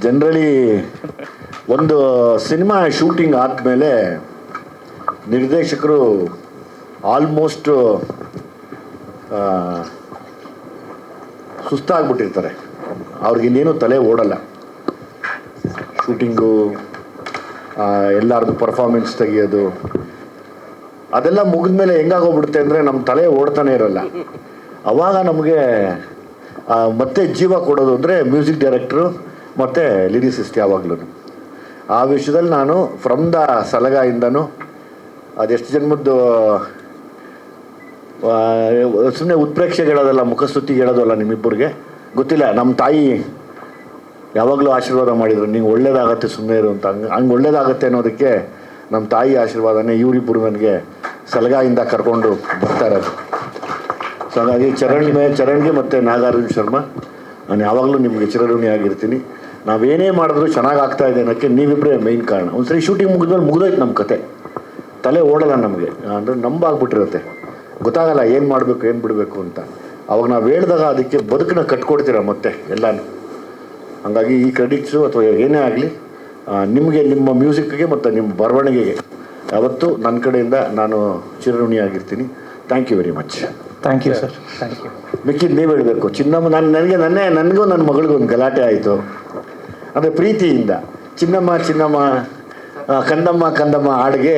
Generally ಒಂದು cinema shooting ಆದಮೇಲೆ ನಿರ್ದೇಶಕರು ಆಲ್ಮೋಸ್ಟ್ ಸುಸ್ತಾಗ್ಬಿಟ್ಟಿರ್ತಾರೆ. ಅವ್ರಿಗಿನ್ನೇನು ತಲೆ ಓಡಲ್ಲ. ಶೂಟಿಂಗು, ಎಲ್ಲರದು ಪರ್ಫಾರ್ಮೆನ್ಸ್ ತೆಗಿಯೋದು ಅದೆಲ್ಲ ಮುಗಿದ್ಮೇಲೆ ಹೆಂಗಾಗೋಗ್ಬಿಡುತ್ತೆ ಅಂದರೆ ನಮ್ಮ ತಲೆ ಓಡ್ತಾನೆ ಇರೋಲ್ಲ. ಆವಾಗ ನಮಗೆ ಮತ್ತೆ ಜೀವ ಕೊಡೋದು ಅಂದರೆ ಮ್ಯೂಸಿಕ್ ಡೈರೆಕ್ಟ್ರು ಮತ್ತು ಲಿರಿಸಿಸ್ಟ್. ಯಾವಾಗಲೂ ಆ ವಿಷಯದಲ್ಲಿ ನಾನು ಫ್ರಮ್ ದ ಸಲಗಾಯಿಂದನೂ ಅದೆಷ್ಟು ಜನ್ಮದ್ದು ಸುಮ್ಮನೆ ಉತ್ಪ್ರೇಕ್ಷೆಗೆ ಹೇಳೋದಲ್ಲ, ಮುಖಸ್ತುತಿಗೆ ಹೇಳೋದಲ್ಲ, ನಿಮ್ಮಿಬ್ಬರಿಗೆ ಗೊತ್ತಿಲ್ಲ. ನಮ್ಮ ತಾಯಿ ಯಾವಾಗಲೂ ಆಶೀರ್ವಾದ ಮಾಡಿದರು, ನಿಂಗೆ ಒಳ್ಳೇದಾಗತ್ತೆ ಸುಮ್ಮನೆ ಇರು ಅಂತ. ಹಂಗೆ ಒಳ್ಳೇದಾಗತ್ತೆ ಅನ್ನೋದಕ್ಕೆ ನಮ್ಮ ತಾಯಿ ಆಶೀರ್ವಾದನೇ ಇವರಿಬ್ಬರು ನನಗೆ ಸಲಗಾಯಿಂದ ಕರ್ಕೊಂಡು ಬರ್ತಾ ಇರೋದು. ಸೊ ಹಾಗಾಗಿ ಚರಣ್ಗೆ ಮತ್ತು ನಾಗಾರ್ಜುನ ಶರ್ಮಾ ನಾನು ಯಾವಾಗಲೂ ನಿಮಗೆ ಚಿರಋಣಿ ಆಗಿರ್ತೀನಿ. ನಾವೇನೇ ಮಾಡಿದ್ರು ಚೆನ್ನಾಗಿ ಆಗ್ತಾ ಇದೆ ಅನ್ನೋಕ್ಕೆ ನೀವಿಬ್ಬರೇ ಮೈನ್ ಕಾರಣ. ಒಂದು ಸರಿ ಶೂಟಿಂಗ್ ಮುಗಿದ್ಮೇಲೆ ಮುಗಿದೋಯ್ತು ನಮ್ಮ ಕತೆ. ತಲೆ ಓಡಲ್ಲ ನಮಗೆ, ಅಂದರೆ ನಂಬಾಗ್ಬಿಟ್ಟಿರುತ್ತೆ, ಗೊತ್ತಾಗಲ್ಲ ಏನು ಮಾಡಬೇಕು ಏನು ಬಿಡಬೇಕು ಅಂತ. ಅವಾಗ ನಾವು ಹೇಳಿದಾಗ ಅದಕ್ಕೆ ಬದುಕನ್ನ ಕಟ್ಕೊಡ್ತೀರ ಮತ್ತೆ ಎಲ್ಲನೂ. ಹಾಗಾಗಿ ಈ ಕ್ರೆಡಿಟ್ಸು ಅಥವಾ ಏನೇ ಆಗಲಿ ನಿಮಗೆ, ನಿಮ್ಮ ಮ್ಯೂಸಿಕ್ಗೆ ಮತ್ತು ನಿಮ್ಮ ಬರವಣಿಗೆಗೆ ಯಾವತ್ತೂ ನನ್ನ ಕಡೆಯಿಂದ ನಾನು ಚಿರಋಣಿಯಾಗಿರ್ತೀನಿ. Thank you very much. Thank you sir. Thank you. ಮಿಕ್ಕಿದ್ದು ನೀವು ಹೇಳಬೇಕು. ಚಿನ್ನಮ್ಮ ನನಗೂ ನನ್ನ ಮಗಳಿಗೂ ಒಂದು ಗಲಾಟೆ ಆಯಿತು. ಅಂದರೆ ಪ್ರೀತಿಯಿಂದ ಚಿನ್ನಮ್ಮ ಕಂದಮ್ಮ ಹಾಡಿಗೆ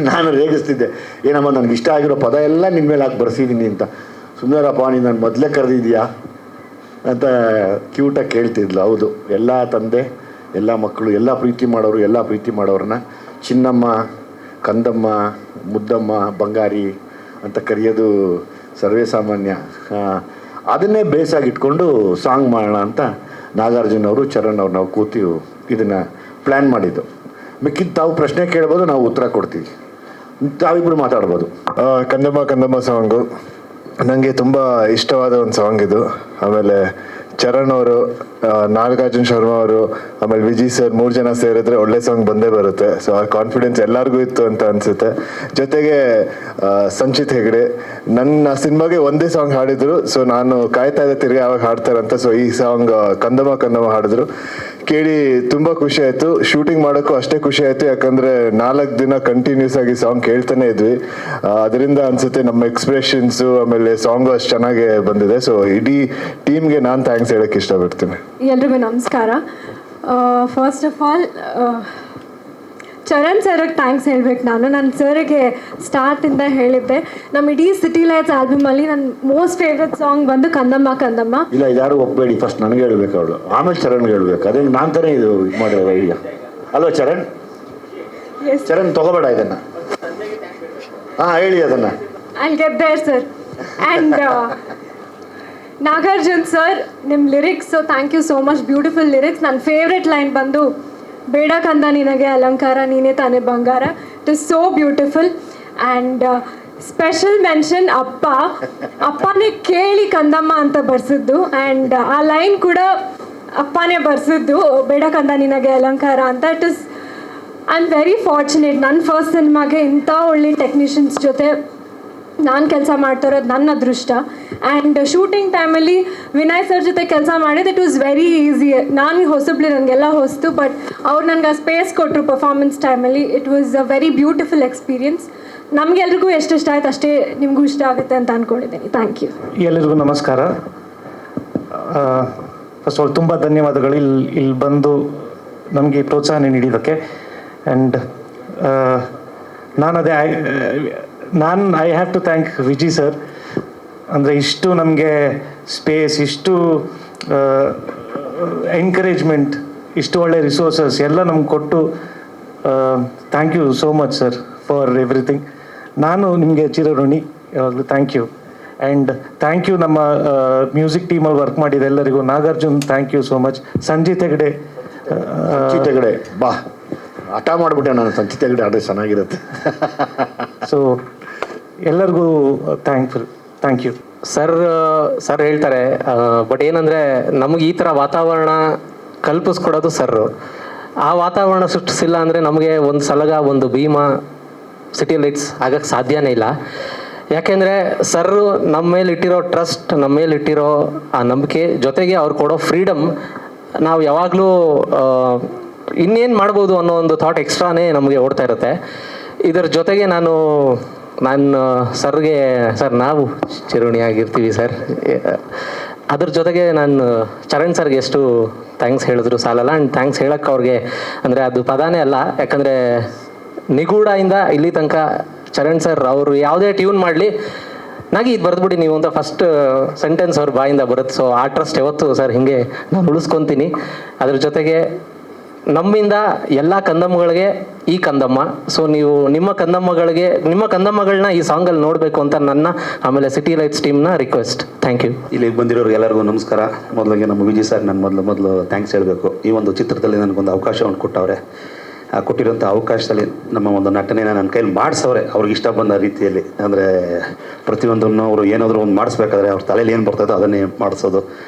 ನಾನು ರೇಗಿಸ್ತಿದ್ದೆ. ಏನಮ್ಮ ನನಗೆ ಇಷ್ಟ ಆಗಿರೋ ಪದ ಎಲ್ಲ ನಿನ್ನ ಮೇಲೆ ಹಾಕಿ ಬರ್ಸಿದ್ದೀನಿ ಅಂತ. ಸುಮ್ಮನೆರಪ್ಪ, ನೀನು ನಾನು ಮೊದಲೇ ಕರೆದಿದ್ಯಾ ಅಂತ ಕ್ಯೂಟಾಗಿ ಕೇಳ್ತಿದ್ಲು. ಹೌದು, ಎಲ್ಲ ತಂದೆ, ಎಲ್ಲ ಮಕ್ಕಳು, ಎಲ್ಲ ಪ್ರೀತಿ ಮಾಡೋರನ್ನ ಚಿನ್ನಮ್ಮ, ಕಂದಮ್ಮ, ಮುದ್ದಮ್ಮ, ಬಂಗಾರಿ ಅಂತ ಕರೆಯೋದು ಸರ್ವೇ ಸಾಮಾನ್ಯ. ಅದನ್ನೇ ಬೇಸಾಗಿಟ್ಕೊಂಡು ಸಾಂಗ್ ಮಾಡೋಣ ಅಂತ ನಾಗಾರ್ಜುನ ಅವರು, ಚರಣ್ ಅವ್ರು ನಾವು ಕೂತಿ ಇದನ್ನು ಪ್ಲ್ಯಾನ್ ಮಾಡಿದ್ದು. ಮಿಕ್ಕಿದ್ದು ತಾವು ಪ್ರಶ್ನೆ ಕೇಳ್ಬೋದು, ನಾವು ಉತ್ತರ ಕೊಡ್ತೀವಿ. ತಾವಿಬ್ಬರು ಮಾತಾಡ್ಬೋದು. ಕಂದಮ್ಮ ಸಾಂಗು ನನಗೆ ತುಂಬ ಇಷ್ಟವಾದ ಒಂದು ಸಾಂಗ್ ಇದು. ಆಮೇಲೆ ಚರಣ್ ಅವರು, ನಾಗಾರ್ಜುನ ಶರ್ಮಾ ಅವರು, ಆಮೇಲೆ ವಿಜಯ್ ಸರ್ 3 ಜನ ಸೇರಿದ್ರೆ ಒಳ್ಳೆ ಸಾಂಗ್ ಬಂದೇ ಬರುತ್ತೆ. ಸೊ ಆ ಕಾನ್ಫಿಡೆನ್ಸ್ ಎಲ್ಲರಿಗೂ ಇತ್ತು ಅಂತ ಅನಿಸುತ್ತೆ. ಜೊತೆಗೆ ಸಂಚಿತ್ ಹೆಗ್ಡೆ ನನ್ನ ಸಿನಿಮಾಗೆ ಒಂದೇ ಸಾಂಗ್ ಹಾಡಿದ್ರು. ಸೊ ನಾನು ಕಾಯ್ತಾ ಇದ್ದೆ ತಿರ್ಗಿ ಯಾವಾಗ ಹಾಡ್ತಾರಂತ. ಸೊ ಈ ಸಾಂಗ್ ಕಂದಮ್ಮ ಹಾಡಿದ್ರು, ಕೇಳಿ ತುಂಬ ಖುಷಿ ಆಯಿತು. ಶೂಟಿಂಗ್ ಮಾಡೋಕ್ಕೂ ಅಷ್ಟೇ ಖುಷಿ ಆಯಿತು, ಯಾಕಂದರೆ 4 ದಿನ ಕಂಟಿನ್ಯೂಸ್ ಆಗಿ ಸಾಂಗ್ ಕೇಳ್ತಾನೆ ಇದ್ವಿ. ಅದರಿಂದ ಅನಿಸುತ್ತೆ ನಮ್ಮ ಎಕ್ಸ್ಪ್ರೆಷನ್ಸು ಆಮೇಲೆ ಸಾಂಗು ಅಷ್ಟು ಚೆನ್ನಾಗೇ ಬಂದಿದೆ. ಸೊ ಇಡೀ ಟೀಮ್ಗೆ ನಾನು ಥ್ಯಾಂಕ್ಸ್ ಹೇಳೋಕ್ಕೆ ಇಷ್ಟಪಡ್ತೀನಿ. ಎಲ್ರಿಗೂ ನಮಸ್ಕಾರ. ಫಸ್ಟ್ ಆಫ್ ಆಲ್ ಚರಣ್ ಸರ್ಗೆ ಥ್ಯಾಂಕ್ಸ್ ಹೇಳ್ಬೇಕು. ನಾನು ಸರ್ಗೆ ಸ್ಟಾರ್ಟಿಂದ ಹೇಳಿದ್ದೆ, ನಮ್ಮ ಇಡೀ ಸಿಟಿ ಲೈಟ್ಸ್ ಆಲ್ಬಮಲ್ಲಿ ನನ್ನ ಮೋಸ್ಟ್ ಫೇವ್ರೆಟ್ ಸಾಂಗ್ ಬಂದು ಕಂದಮ್ಮ. ಇಲ್ಲ, ಯಾರು ಒಪ್ಪಬೇಡಿ, ಫಸ್ಟ್ ನನಗೆ ಹೇಳ್ಬೇಕು ಅವಳು, ಆಮೇಲೆ ಚರಣ್ಗೆ ಹೇಳ್ಬೇಕು. ಅದೇ ನಾನು ತಾನೇ ಇದು ಮಾಡಿರೋ ಐಡಿಯಾ ಅಲ್ವಾ ಚರಣ್? ಚರಣ್ ತಗೋಬೇಡ ಇದನ್ನು. ಹೇಳಿ ಅದನ್ನು. I'll get there, sir. And Nagarjun sir, ನಿಮ್ಮ lyrics, thank you so much. Beautiful lyrics. ನನ್ನ ಫೇವ್ರೆಟ್ ಲೈನ್ ಬಂದು, ಬೇಡ ಕಂದ ನಿನಗೆ ಅಲಂಕಾರ, ನೀನೇ ತಾನೇ ಬಂಗಾರ. It is so beautiful. And special mention ಅಪ್ಪನೇ ಕೇಳಿ ಕಂದಮ್ಮ ಅಂತ ಬರ್ಸಿದ್ದು. ಆ್ಯಂಡ್ ಆ ಲೈನ್ ಕೂಡ ಅಪ್ಪನೇ ಬರ್ಸಿದ್ದು, ಬೇಡ ಕಂದ ನಿನಗೆ ಅಲಂಕಾರ ಅಂತ. I am very fortunate. ನನ್ನ ಫಸ್ಟ್ ಸಿನಿಮಾಗೆ ಇಂಥ ಒಳ್ಳೆ ಟೆಕ್ನಿಷಿಯನ್ಸ್ ಜೊತೆ ನಾನು ಕೆಲಸ ಮಾಡ್ತಾ ಇರೋದು ನನ್ನ ಅದೃಷ್ಟ. ಆ್ಯಂಡ್ ಶೂಟಿಂಗ್ ಟೈಮಲ್ಲಿ ವಿನಯ್ ಸರ್ ಜೊತೆ ಕೆಲಸ ಮಾಡಿದ್ದು ಇಟ್ ವಾಸ್ ವೆರಿ ಈಸಿ. ನಾನು ಹೊಸಬ್ಳಿ, ನನಗೆಲ್ಲ ಹೊಸ್ತು, ಬಟ್ ಅವ್ರು ನನಗೆ ಆ ಸ್ಪೇಸ್ ಕೊಟ್ಟರು ಪರ್ಫಾರ್ಮೆನ್ಸ್ ಟೈಮಲ್ಲಿ. It was a very beautiful experience. ನಮಗೆಲ್ರಿಗೂ ಎಷ್ಟು ಇಷ್ಟ ಆಯ್ತು ಅಷ್ಟೇ ನಿಮಗೂ ಇಷ್ಟ ಆಗುತ್ತೆ ಅಂತ ಅಂದ್ಕೊಂಡಿದ್ದೀನಿ. Thank you. ಎಲ್ಲರಿಗೂ ನಮಸ್ಕಾರ. ಫಸ್ಟ್ ಆಫ್ ಆಲ್ ತುಂಬ ಧನ್ಯವಾದಗಳು ಇಲ್ಲಿ ಬಂದು ನಮಗೆ ಪ್ರೋತ್ಸಾಹ ನೀಡಿದ್ದಕ್ಕೆ. And I have to thank Vijay sir. ಅಂದರೆ ಇಷ್ಟು ನಮಗೆ ಸ್ಪೇಸ್, ಇಷ್ಟು ಎನ್ಕರೇಜ್ಮೆಂಟ್, ಇಷ್ಟು ಒಳ್ಳೆ ರಿಸೋರ್ಸಸ್ ಎಲ್ಲ ನಮ್ಗೆ ಕೊಟ್ಟು thank you so much sir for everything. ನಾನು ನಿಮಗೆ ಚಿರಋಣಿ ಯಾವಾಗಲೂ. Thank you. And thank you ನಮ್ಮ ಮ್ಯೂಸಿಕ್ ಟೀಮಲ್ಲಿ ವರ್ಕ್ ಮಾಡಿದ ಎಲ್ಲರಿಗೂ. Nagarjun, thank you so much. Sanjith Hegde ಬಾ, ಹಠ ಮಾಡಿಬಿಟ್ಟೆ ನಾನು. ಸಂಚಿತ್ ಹೆಗ್ಡೆ ಆದ್ರೆ ಚೆನ್ನಾಗಿರುತ್ತೆ. ಸೊ ಎಲ್ಲರಿಗೂ ಥ್ಯಾಂಕ್ ಯು. ಸರ್ ಹೇಳ್ತಾರೆ, ಬಟ್ ಏನಂದರೆ ನಮಗೆ ಈ ಥರ ವಾತಾವರಣ ಕಲ್ಪಿಸ್ಕೊಡೋದು ಸರ್ರು. ಆ ವಾತಾವರಣ ಸೃಷ್ಟಿಸಿಲ್ಲ ಅಂದರೆ ನಮಗೆ ಒಂದು ಸಲಗ, ಒಂದು ಭೀಮಾ, ಸಿಟಿ ಲೈಟ್ಸ್ ಆಗಕ್ಕೆ ಸಾಧ್ಯನೇ ಇಲ್ಲ. ಯಾಕೆಂದರೆ ಸರ್ರು ನಮ್ಮ ಮೇಲೆ ಇಟ್ಟಿರೋ ಟ್ರಸ್ಟ್, ನಮ್ಮ ಮೇಲೆ ಇಟ್ಟಿರೋ ಆ ನಂಬಿಕೆ, ಜೊತೆಗೆ ಅವ್ರು ಕೊಡೋ ಫ್ರೀಡಮ್ ನಾವು ಯಾವಾಗಲೂ ಇನ್ನೇನು ಮಾಡ್ಬೋದು ಅನ್ನೋ ಒಂದು ಥಾಟ್ ಎಕ್ಸ್ಟ್ರಾನೇ ನಮಗೆ ಓಡ್ತಾ ಇರುತ್ತೆ. ಇದರ ಜೊತೆಗೆ ನಾನು ಸರ್ಗೆ ಸರ್ ನಾವು ಚಿರುಣಿಯಾಗಿರ್ತೀವಿ ಸರ್. ಅದ್ರ ಜೊತೆಗೆ ನಾನು ಚರಣ್ ಸರ್ಗೆ ಎಷ್ಟು ಥ್ಯಾಂಕ್ಸ್ ಹೇಳಿದ್ರು ಸಾಲಲ್ಲ. ಆ್ಯಂಡ್ ಥ್ಯಾಂಕ್ಸ್ ಹೇಳಕ್ಕೆ ಅವ್ರಿಗೆ ಅಂದರೆ ಅದು ಪದಾನೇ ಅಲ್ಲ. ಯಾಕಂದರೆ ನಿಗೂಢದಿಂದ ಇಲ್ಲಿ ತನಕ ಚರಣ್ ಸರ್ ಅವರು ಯಾವುದೇ ಟ್ಯೂನ್ ಮಾಡಲಿ ನಾಗಿ ಇದು ಬರೆದ್ಬಿಡಿ ನೀವು ಅಂತ ಫಸ್ಟ್ ಸೆಂಟೆನ್ಸ್ ಅವ್ರ ಬಾಯಿಂದ ಬರುತ್ತೆ. ಸೊ ಆ ಟ್ರಸ್ಟ್ ಯಾವತ್ತು ಸರ್ ಹಿಂಗೆ ನಾನು ಉಳಿಸ್ಕೊತೀನಿ. ಅದ್ರ ಜೊತೆಗೆ ನಮ್ಮಿಂದ ಎಲ್ಲ ಕಂದಮ್ಮಗಳಿಗೆ ಈ ಕಂದಮ್ಮ, ಸೊ ನೀವು ನಿಮ್ಮ ಕಂದಮ್ಮಗಳನ್ನ ಈ ಸಾಂಗಲ್ಲಿ ನೋಡಬೇಕು ಅಂತ ನನ್ನ ಆಮೇಲೆ ಸಿಟಿ ಲೈಟ್ಸ್ ಟೀಮ್ನ ರಿಕ್ವೆಸ್ಟ್. Thank you. ಇಲ್ಲಿಗೆ ಬಂದಿರೋರು ಎಲ್ಲರಿಗೂ ನಮಸ್ಕಾರ. ಮೊದಲಿಗೆ ನಮ್ಮ ವಿಜಯ್ ಸರ್ ನಾನು ಮೊದಲು ಥ್ಯಾಂಕ್ಸ್ ಹೇಳಬೇಕು. ಈ ಒಂದು ಚಿತ್ರದಲ್ಲಿ ನನಗೊಂದು ಅವಕಾಶವನ್ನು ಕೊಟ್ಟವ್ರೆ. ಕೊಟ್ಟಿರೋಂಥ ಅವಕಾಶದಲ್ಲಿ ನಮ್ಮ ಒಂದು ನಟನೆನ ನನ್ನ ಕೈಲಿ ಮಾಡಿಸವ್ರೆ ಅವ್ರಿಗೆ ಇಷ್ಟ ಬಂದ ರೀತಿಯಲ್ಲಿ. ಅಂದರೆ ಪ್ರತಿಯೊಂದನ್ನು ಅವರು ಏನಾದರೂ ಒಂದು ಮಾಡಿಸ್ಬೇಕಾದ್ರೆ ಅವ್ರ ತಲೆಯಲ್ಲಿ ಏನು ಬರ್ತದೋ ಅದನ್ನೇ ಮಾಡಿಸೋದು.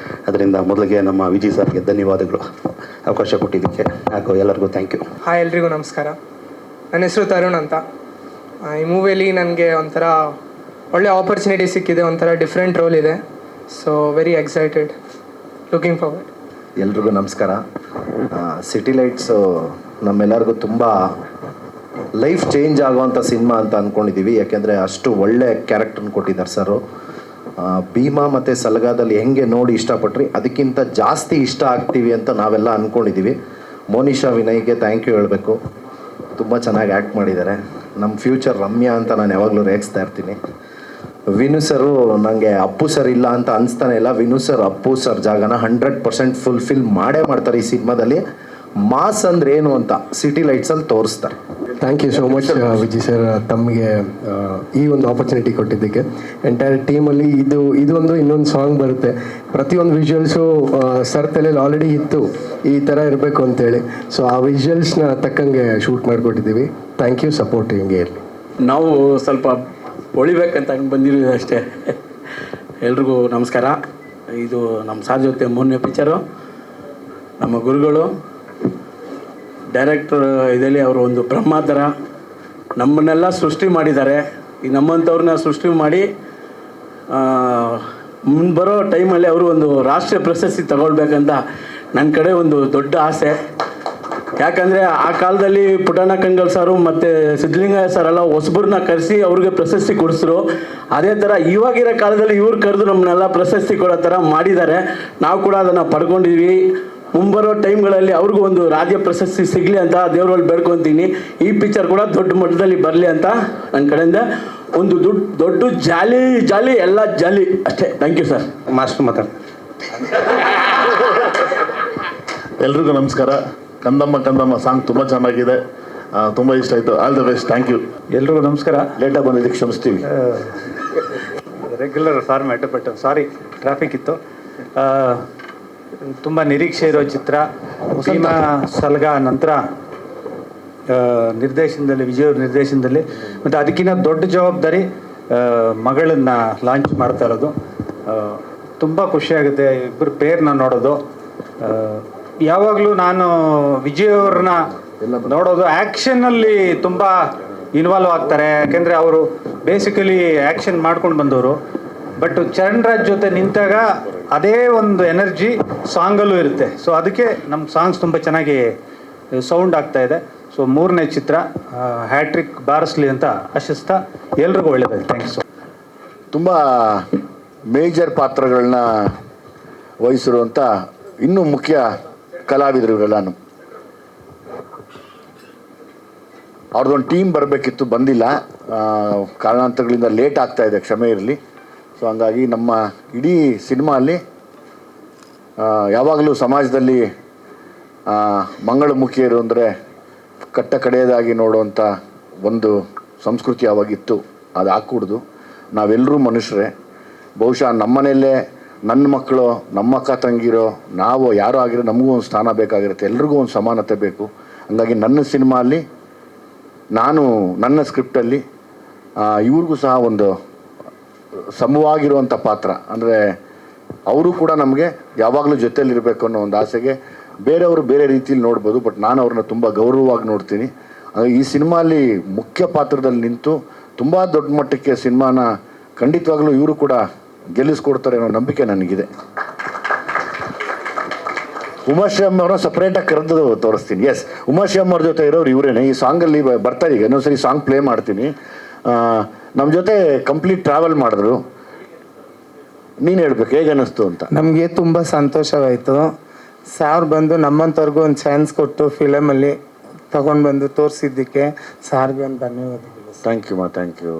ಅದರಿಂದ ಮೊದಲಿಗೆ ನಮ್ಮ ವಿಜಯ್ ಸರ್ಗೆ ಧನ್ಯವಾದಗಳು ಅವಕಾಶ ಕೊಟ್ಟಿದ್ದಕ್ಕೆ. ಯಾಕೋ ಎಲ್ಲರಿಗೂ ಥ್ಯಾಂಕ್ ಯು. ಹಾಯ್, ಎಲ್ರಿಗೂ ನಮಸ್ಕಾರ. ನನ್ನ ಹೆಸರು ತರುಣ್ ಅಂತ. ಈ ಮೂವಿಯಲ್ಲಿ ನನಗೆ ಒಂಥರ ಒಳ್ಳೆ ಆಪರ್ಚುನಿಟಿ ಸಿಕ್ಕಿದೆ, ಒಂಥರ ಡಿಫ್ರೆಂಟ್ ರೋಲ್ ಇದೆ. So very excited, looking forward. ಎಲ್ರಿಗೂ ನಮಸ್ಕಾರ. ಸಿಟಿ ಲೈಟ್ಸು ನಮ್ಮೆಲ್ಲರಿಗೂ ತುಂಬ ಲೈಫ್ ಚೇಂಜ್ ಆಗುವಂಥ ಸಿನಿಮಾ ಅಂತ ಅಂದ್ಕೊಂಡಿದ್ದೀವಿ. ಯಾಕೆಂದರೆ ಅಷ್ಟು ಒಳ್ಳೆ ಕ್ಯಾರೆಕ್ಟರ್ನ ಕೊಟ್ಟಿದ್ದಾರೆ ಸರು. ಭೀಮಾ ಮತ್ತು ಸಲಗಾದಲ್ಲಿ ಹೆಂಗೆ ನೋಡಿ ಇಷ್ಟಪಟ್ರಿ ಅದಕ್ಕಿಂತ ಜಾಸ್ತಿ ಇಷ್ಟ ಆಗ್ತೀವಿ ಅಂತ ನಾವೆಲ್ಲ ಅಂದ್ಕೊಂಡಿದ್ದೀವಿ. ಮೋನಿಶಾ ವಿನಯ್ಗೆ ಥ್ಯಾಂಕ್ ಯು ಹೇಳಬೇಕು, ತುಂಬ ಚೆನ್ನಾಗಿ ಆ್ಯಕ್ಟ್ ಮಾಡಿದ್ದಾರೆ. ನಮ್ಮ ಫ್ಯೂಚರ್ ರಮ್ಯಾ ಅಂತ ನಾನು ಯಾವಾಗಲೂ ರೇಗಿಸ್ತಾ ಇರ್ತೀನಿ. ವಿನು ಸರು ನನಗೆ ಅಪ್ಪು ಸರ್ ಇಲ್ಲ ಅಂತ ಅನಿಸ್ತಾನೆ ಇಲ್ಲ. ವಿನು ಸರ್ ಅಪ್ಪು ಸರ್ ಜಾಗನ 100% ಫುಲ್ಫಿಲ್ ಮಾಡೇ ಮಾಡ್ತಾರೆ ಈ ಸಿನಿಮಾದಲ್ಲಿ. ಮಾಸ್ ಅಂದ್ರೆ ಏನು ಅಂತ ಸಿಟಿ ಲೈಟ್ಸಲ್ಲಿ ತೋರಿಸ್ತಾರೆ. Thank you so much Vijay sir, ತಮಗೆ ಈ ಒಂದು ಆಪರ್ಚುನಿಟಿ ಕೊಟ್ಟಿದ್ದಕ್ಕೆ. ಎಂಟೈರ್ ಟೀಮಲ್ಲಿ ಇದೊಂದು ಇನ್ನೊಂದು ಸಾಂಗ್ ಬರುತ್ತೆ. ಪ್ರತಿಯೊಂದು ವಿಜುವಲ್ಸು ಸರ್ ತಲೆಯಲ್ಲಿ ಆಲ್ರೆಡಿ ಇತ್ತು ಈ ಥರ ಇರಬೇಕು ಅಂತೇಳಿ. ಸೊ ಆ ವಿಜುವಲ್ಸ್ನ ತಕ್ಕಂಗೆ ಶೂಟ್ ಮಾಡಿಕೊಟ್ಟಿದ್ದೀವಿ. ಥ್ಯಾಂಕ್ ಯು, ಸಪೋರ್ಟ್ ಹಿಂಗೆ ಇರಲಿ. ನಾವು ಸ್ವಲ್ಪ ಹೊಳಿಬೇಕಂತ ಹಂಗೆ ಬಂದಿರೋದು ಅಷ್ಟೇ. ಎಲ್ರಿಗೂ ನಮಸ್ಕಾರ. ಇದು ನಮ್ಮ ಸಾರ್ ಜೊತೆ 3ನೇ ಪಿಕ್ಚರು. ನಮ್ಮ ಗುರುಗಳು ಡೈರೆಕ್ಟರ್ ಇದರಲ್ಲಿ ಅವರು ಒಂದು ಬ್ರಹ್ಮ ಥರ ನಮ್ಮನ್ನೆಲ್ಲ ಸೃಷ್ಟಿ ಮಾಡಿದ್ದಾರೆ. ಈ ನಮ್ಮಂಥವ್ರನ್ನ ಸೃಷ್ಟಿ ಮಾಡಿ ಮುಂದೆ ಬರೋ ಟೈಮಲ್ಲಿ ಅವರು ಒಂದು ರಾಷ್ಟ್ರೀಯ ಪ್ರಶಸ್ತಿ ತಗೊಳ್ಬೇಕಂತ ನನ್ನ ಕಡೆ ಒಂದು ದೊಡ್ಡ ಆಸೆ. ಯಾಕಂದರೆ ಆ ಕಾಲದಲ್ಲಿ ಪುಟ್ಟಣ್ಣ ಕಂಗಲ್ ಸಾರು ಮತ್ತು ಸಿದ್ಧಲಿಂಗಯ್ಯ ಸರ್ ಎಲ್ಲ ಹೊಸಬ್ರನ್ನ ಕರೆಸಿ ಅವ್ರಿಗೆ ಪ್ರಶಸ್ತಿ ಕೊಡಿಸಿದ್ರು. ಅದೇ ಥರ ಇವಾಗಿರೋ ಕಾಲದಲ್ಲಿ ಇವ್ರು ಕರೆದು ನಮ್ಮನ್ನೆಲ್ಲ ಪ್ರಶಸ್ತಿ ಕೊಡೋ ಥರ ಮಾಡಿದ್ದಾರೆ. ನಾವು ಕೂಡ ಅದನ್ನು ಪಡ್ಕೊಂಡಿದ್ವಿ. ಮುಂಬರೋ ಟೈಮ್ಗಳಲ್ಲಿ ಅವ್ರಿಗೂ ಒಂದು ರಾಜ್ಯ ಪ್ರಶಸ್ತಿ ಸಿಗಲಿ ಅಂತ ದೇವರಲ್ಲಿ ಬೇಡ್ಕೊತೀನಿ. ಈ ಪಿಕ್ಚರ್ ಕೂಡ ದೊಡ್ಡ ಮಟ್ಟದಲ್ಲಿ ಬರಲಿ ಅಂತ ನನ್ನ ಕಡೆಯಿಂದ ಒಂದು ದೊಡ್ಡ ಜಾಲಿ ಎಲ್ಲ ಜಾಲಿ ಅಷ್ಟೇ. Thank you sir. ಮಾಸ್ಟರ್ ಮಾತಾಡಿ. ಎಲ್ರಿಗೂ ನಮಸ್ಕಾರ. ಕಂದಮ್ಮ ಸಾಂಗ್ ತುಂಬ ಚೆನ್ನಾಗಿದೆ, ತುಂಬ ಇಷ್ಟ ಆಯಿತು. All the best. Thank you. ಎಲ್ರಿಗೂ ನಮಸ್ಕಾರ. ಲೇಟಾಗಿ ಬಂದಿದ್ದಕ್ಕೆ ಕ್ಷಮಿಸ್ತೀವಿ. Regular format, but sorry traffic ಇತ್ತು. ತುಂಬ ನಿರೀಕ್ಷೆ ಇರೋ ಚಿತ್ರ. ಭೀಮಾ ಸಲಗಾ ನಂತರ ನಿರ್ದೇಶನದಲ್ಲಿ, ವಿಜಯವ್ರ ನಿರ್ದೇಶನದಲ್ಲಿ, ಮತ್ತು ಅದಕ್ಕಿಂತ ದೊಡ್ಡ ಜವಾಬ್ದಾರಿ ಮಗಳನ್ನು ಲಾಂಚ್ ಮಾಡ್ತಾ ಇರೋದು. ತುಂಬ ಖುಷಿಯಾಗುತ್ತೆ ಇಬ್ಬರು ಪೇರ್ನ ನೋಡೋದು. ಯಾವಾಗಲೂ ನಾನು ವಿಜಯವ್ರನ್ನ ನೋಡೋದು ಆ್ಯಕ್ಷನ್ನಲ್ಲಿ ತುಂಬ ಇನ್ವಾಲ್ವ್ ಆಗ್ತಾರೆ. ಯಾಕೆಂದರೆ ಅವರು ಬೇಸಿಕಲಿ ಆ್ಯಕ್ಷನ್ ಮಾಡ್ಕೊಂಡು ಬಂದವರು. ಬಟ್ ಚರಣ್ ರಾಜ್ ಜೊತೆ ನಿಂತಾಗ ಅದೇ ಒಂದು ಎನರ್ಜಿ ಸಾಂಗಲ್ಲೂ ಇರುತ್ತೆ. ಸೊ ಅದಕ್ಕೆ ನಮ್ಮ ಸಾಂಗ್ಸ್ ತುಂಬ ಚೆನ್ನಾಗಿ ಸೌಂಡ್ ಆಗ್ತಾ ಇದೆ. ಸೊ 3ನೇ ಚಿತ್ರ ಹ್ಯಾಟ್ರಿಕ್ ಬಾರಿಸ್ಲಿ ಅಂತ ಆಶಿಸ್ತಾ ಎಲ್ರಿಗೂ ಒಳ್ಳೆಯದಾಗಿ. ಥ್ಯಾಂಕ್ಸ್. ತುಂಬ ಮೇಜರ್ ಪಾತ್ರಗಳನ್ನ ವಹಿಸಿರುವಂಥ ಇನ್ನೂ ಮುಖ್ಯ ಕಲಾವಿದರು ಇವರೆಲ್ಲನೂ. ಅವ್ರದ್ದೊಂದು ಟೀಮ್ ಬರಬೇಕಿತ್ತು, ಬಂದಿಲ್ಲ. ಕಾರಣಾಂತರಗಳಿಂದ ಲೇಟ್ ಆಗ್ತಾ ಇದೆ, ಕ್ಷಮೆ ಇರಲಿ. ಸೊ ಹಂಗಾಗಿ ನಮ್ಮ ಇಡೀ ಸಿನಿಮಾ ಅಲ್ಲಿ ಯಾವಾಗಲೂ ಸಮಾಜದಲ್ಲಿ ಮಂಗಳಮುಖಿಯರು ಅಂದರೆ ಕಟ್ಟ ಕಡೆಯದಾಗಿ ನೋಡುವಂಥ ಒಂದು ಸಂಸ್ಕೃತಿ ಯಾವಾಗಿತ್ತು, ಅದು ಹಾಕೂಡ್ದು. ನಾವೆಲ್ಲರೂ ಮನುಷ್ಯರೇ. ಬಹುಶಃ ನಮ್ಮನೆಯಲ್ಲೇ ನನ್ನ ಮಕ್ಕಳು, ನಮ್ಮ ಅಕ್ಕ ತಂಗಿರೋ, ನಾವು ಯಾರೋ ಆಗಿರೋ ನಮಗೂ ಒಂದು ಸ್ಥಾನ ಬೇಕಾಗಿರುತ್ತೆ. ಎಲ್ರಿಗೂ ಒಂದು ಸಮಾನತೆ ಬೇಕು. ಹಂಗಾಗಿ ನನ್ನ ಸಿನಿಮಾ ಅಲ್ಲಿ ನಾನು ನನ್ನ ಸ್ಕ್ರಿಪ್ಟಲ್ಲಿ ಇವ್ರಿಗೂ ಸಹ ಒಂದು ಸಮವಾಗಿರುವಂಥ ಪಾತ್ರ, ಅಂದರೆ ಅವರು ಕೂಡ ನಮಗೆ ಯಾವಾಗಲೂ ಜೊತೆಯಲ್ಲಿರಬೇಕು ಅನ್ನೋ ಒಂದು ಆಸೆಗೆ. ಬೇರೆಯವರು ಬೇರೆ ರೀತಿಯಲ್ಲಿ ನೋಡ್ಬೋದು, ಬಟ್ ನಾನು ಅವ್ರನ್ನ ತುಂಬ ಗೌರವವಾಗಿ ನೋಡ್ತೀನಿ. ಈ ಸಿನಿಮಾಲಿ ಮುಖ್ಯ ಪಾತ್ರದಲ್ಲಿ ನಿಂತು ತುಂಬ ದೊಡ್ಡ ಮಟ್ಟಕ್ಕೆ ಸಿನಿಮಾನ ಖಂಡಿತವಾಗ್ಲೂ ಇವರು ಕೂಡ ಗೆಲ್ಲಿಸ್ಕೊಡ್ತಾರೆ ಅನ್ನೋ ನಂಬಿಕೆ ನನಗಿದೆ. ಉಮಾಶ್ರೀ ಅವ್ರನ್ನ ಸಪ್ರೇಟಾಗಿ ಕರೆದು ತೋರಿಸ್ತೀನಿ. ಎಸ್, ಉಮಾಶ್ರೀ ಅವ್ರ ಜೊತೆ ಇರೋರು ಇವರೇನೆ. ಈ ಸಾಂಗಲ್ಲಿ ಬರ್ತಾರೆ, ಈಗ ಇನ್ನೊಂದ್ಸರಿ ಸಾಂಗ್ ಪ್ಲೇ ಮಾಡ್ತೀನಿ. ನಮ್ಮ ಜೊತೆ ಕಂಪ್ಲೀಟ್ ಟ್ರಾವೆಲ್ ಮಾಡಿದ್ರು. ನೀನು ಹೇಳ್ಬೇಕು ಹೇಗೆ ಅನ್ನಿಸ್ತು ಅಂತ. ನಮಗೆ ತುಂಬ ಸಂತೋಷವಾಯಿತು. ಸಾರ್ ಬಂದು ನಮ್ಮಂಥವ್ರಿಗೂ ಒಂದು ಚಾನ್ಸ್ ಕೊಟ್ಟು ಫಿಲಮಲ್ಲಿ ತಗೊಂಡು ಬಂದು ತೋರಿಸಿದ್ದಕ್ಕೆ ಸಾರ್ಗೆ ಒಂದು ಧನ್ಯವಾದಗಳು. Thank you thank you.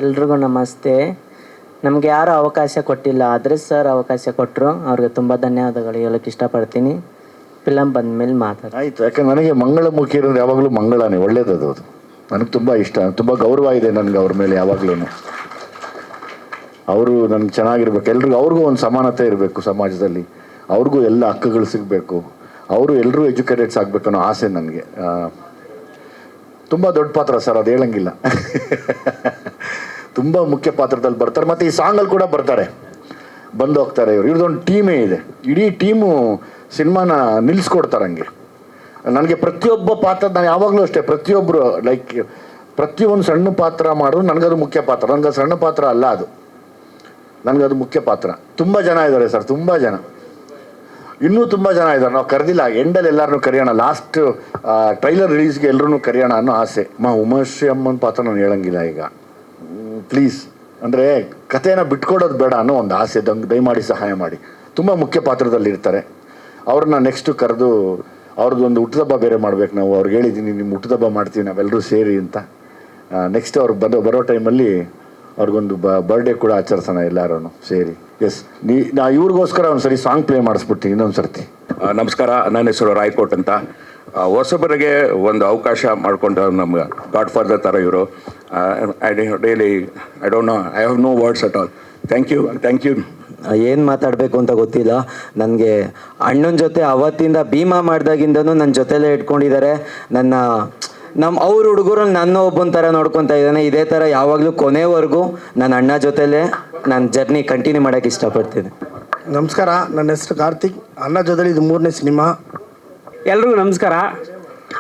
ಎಲ್ರಿಗೂ ನಮಸ್ತೆ. ನಮಗೆ ಯಾರು ಅವಕಾಶ ಕೊಟ್ಟಿಲ್ಲ, ಆದರೆ ಸರ್ ಅವಕಾಶ ಕೊಟ್ಟರು, ಅವ್ರಿಗೆ ತುಂಬ ಧನ್ಯವಾದಗಳು ಹೇಳೋಕ್ಕೆ ಇಷ್ಟಪಡ್ತೀನಿ. ಫಿಲಮ್ ಬಂದಮೇಲೆ ಮಾತಾಡ್ತೀನಿ. ಆಯಿತು, ಯಾಕಂದ್ರೆ ನನಗೆ ಮಂಗಳಮುಖಿ ಇರೋದು ಯಾವಾಗಲೂ ಮಂಗಳನೇ, ಒಳ್ಳೇದದು. ಅದು ನನಗೆ ತುಂಬ ಇಷ್ಟ, ತುಂಬ ಗೌರವ ಇದೆ ನನಗೆ ಅವ್ರ ಮೇಲೆ ಯಾವಾಗಲೂ. ಅವರು ನನಗೆ ಚೆನ್ನಾಗಿರ್ಬೇಕು, ಎಲ್ರಿಗೂ ಅವ್ರಿಗೂ ಒಂದು ಸಮಾನತೆ ಇರಬೇಕು ಸಮಾಜದಲ್ಲಿ, ಅವ್ರಿಗೂ ಎಲ್ಲ ಹಕ್ಕುಗಳು ಸಿಗಬೇಕು, ಅವರು ಎಲ್ಲರೂ ಎಜುಕೇಟೆಡ್ಸ್ ಆಗಬೇಕು ಅನ್ನೋ ಆಸೆ ನನಗೆ. ತುಂಬ ದೊಡ್ಡ ಪಾತ್ರ ಸರ್, ಅದು ಹೇಳಂಗಿಲ್ಲ. ತುಂಬ ಮುಖ್ಯ ಪಾತ್ರದಲ್ಲಿ ಬರ್ತಾರೆ, ಮತ್ತು ಈ ಸಾಂಗಲ್ಲಿ ಕೂಡ ಬರ್ತಾರೆ, ಬಂದು ಹೋಗ್ತಾರೆ. ಇವ್ರದ್ದೊಂದು ಟೀಮೇ ಇದೆ, ಇಡೀ ಟೀಮು ಸಿನಿಮಾನ ನಿಲ್ಲಿಸ್ಕೊಡ್ತಾರೆ ಹಂಗೆ. ನನಗೆ ಪ್ರತಿಯೊಬ್ಬ ಪಾತ್ರ, ನಾನು ಯಾವಾಗಲೂ ಅಷ್ಟೇ, ಪ್ರತಿಯೊಬ್ಬರು ಲೈಕ್ ಪ್ರತಿಯೊಂದು ಸಣ್ಣ ಪಾತ್ರ ಮಾಡೋದು ನನಗದು ಮುಖ್ಯ ಪಾತ್ರ. ನನಗದು ಸಣ್ಣ ಪಾತ್ರ ಅಲ್ಲ, ಅದು ನನಗದು ಮುಖ್ಯ ಪಾತ್ರ. ತುಂಬ ಜನ ಇದ್ದಾರೆ ಸರ್, ತುಂಬ ಜನ, ಇನ್ನೂ ತುಂಬ ಜನ ಇದ್ದಾರೆ. ನಾವು ಕರೆದಿಲ್ಲ, ಎಂಡಲ್ಲಿ ಎಲ್ಲರನ್ನೂ ಕರೆಯೋಣ, ಲಾಸ್ಟ್ ಟ್ರೈಲರ್ ರಿಲೀಸ್ಗೆ ಎಲ್ಲರೂ ಕರೆಯೋಣ ಅನ್ನೋ ಆಸೆ. ಉಮಾಶ್ರೀ ಅಮ್ಮನ ಪಾತ್ರ ನಾನು ಹೇಳಂಗಿಲ್ಲ ಈಗ, ಪ್ಲೀಸ್. ಅಂದರೆ ಕಥೆನ ಬಿಟ್ಕೊಡೋದು ಬೇಡ ಅನ್ನೋ ಒಂದು ಆಸೆ, ದಯಮಾಡಿ ಸಹಾಯ ಮಾಡಿ. ತುಂಬ ಮುಖ್ಯ ಪಾತ್ರದಲ್ಲಿ ಇರ್ತಾರೆ. ಅವ್ರನ್ನ ನೆಕ್ಸ್ಟು ಕರೆದು ಅವ್ರದ್ದೊಂದು ಹುಟ್ಟುಹಬ್ಬ ಬೇರೆ ಮಾಡ್ಬೇಕು ನಾವು. ಅವ್ರಿಗೆ ಹೇಳಿದ್ದೀನಿ, ನಿಮ್ಮ ಹುಟ್ಟುಹಬ್ಬ ಮಾಡ್ತೀವಿ ನಾವೆಲ್ಲರೂ ಸೇರಿ ಅಂತ. ನೆಕ್ಸ್ಟ್ ಅವ್ರು ಬರೋ ಟೈಮಲ್ಲಿ ಅವ್ರಿಗೊಂದು ಬರ್ಡೇ ಕೂಡ ಆಚರಿಸೋಣ ಎಲ್ಲರೂ ಸೇರಿ. ಎಸ್, ನಾ ಇವ್ರಿಗೋಸ್ಕರ ಒಂದು ಸರಿ ಸಾಂಗ್ ಪ್ಲೇ ಮಾಡಿಸ್ಬಿಡ್ತೀನಿ ಇನ್ನೊಂದು ಸರ್ತಿ. ನಮಸ್ಕಾರ, ನನ್ನ ಹೆಸರು ರಾಯ್ಕೋಟ್ ಅಂತ. ಹೊಸಬರಿಗೆ ಒಂದು ಅವಕಾಶ ಮಾಡಿಕೊಂಡು ನಮ್ಗೆ ಗಾಡ್ ಫಾದರ್ ಥರ ಇವರು. I don't know, I have no words at all. Thank you. ಏನು ಮಾತಾಡಬೇಕು ಅಂತ ಗೊತ್ತಿಲ್ಲ ನನಗೆ. ಅಣ್ಣನ ಜೊತೆ ಅವತ್ತಿಂದ ಭೀಮಾ ಮಾಡಿದಾಗಿಂದನೂ ನನ್ನ ಜೊತೆಲೇ ಇಟ್ಕೊಂಡಿದ್ದಾರೆ. ಅವ್ರ ಹುಡುಗರು ನನ್ನ ಒಬ್ಬನ ಥರ ನೋಡ್ಕೊತಾ ಇದ್ದಾನೆ. ಇದೇ ಥರ ಯಾವಾಗಲೂ ಕೊನೆವರೆಗೂ ನನ್ನ ಅಣ್ಣ ಜೊತೆಲೇ ನಾನು ಜರ್ನಿ ಕಂಟಿನ್ಯೂ ಮಾಡೋಕ್ಕೆ ಇಷ್ಟಪಡ್ತೀನಿ. ನಮಸ್ಕಾರ, ನನ್ನ ಹೆಸರು ಕಾರ್ತಿಕ್. ಅಣ್ಣ ಜೊತೆಲಿ ಇದು 3ನೇ ಸಿನಿಮಾ. ಎಲ್ರಿಗೂ ನಮಸ್ಕಾರ.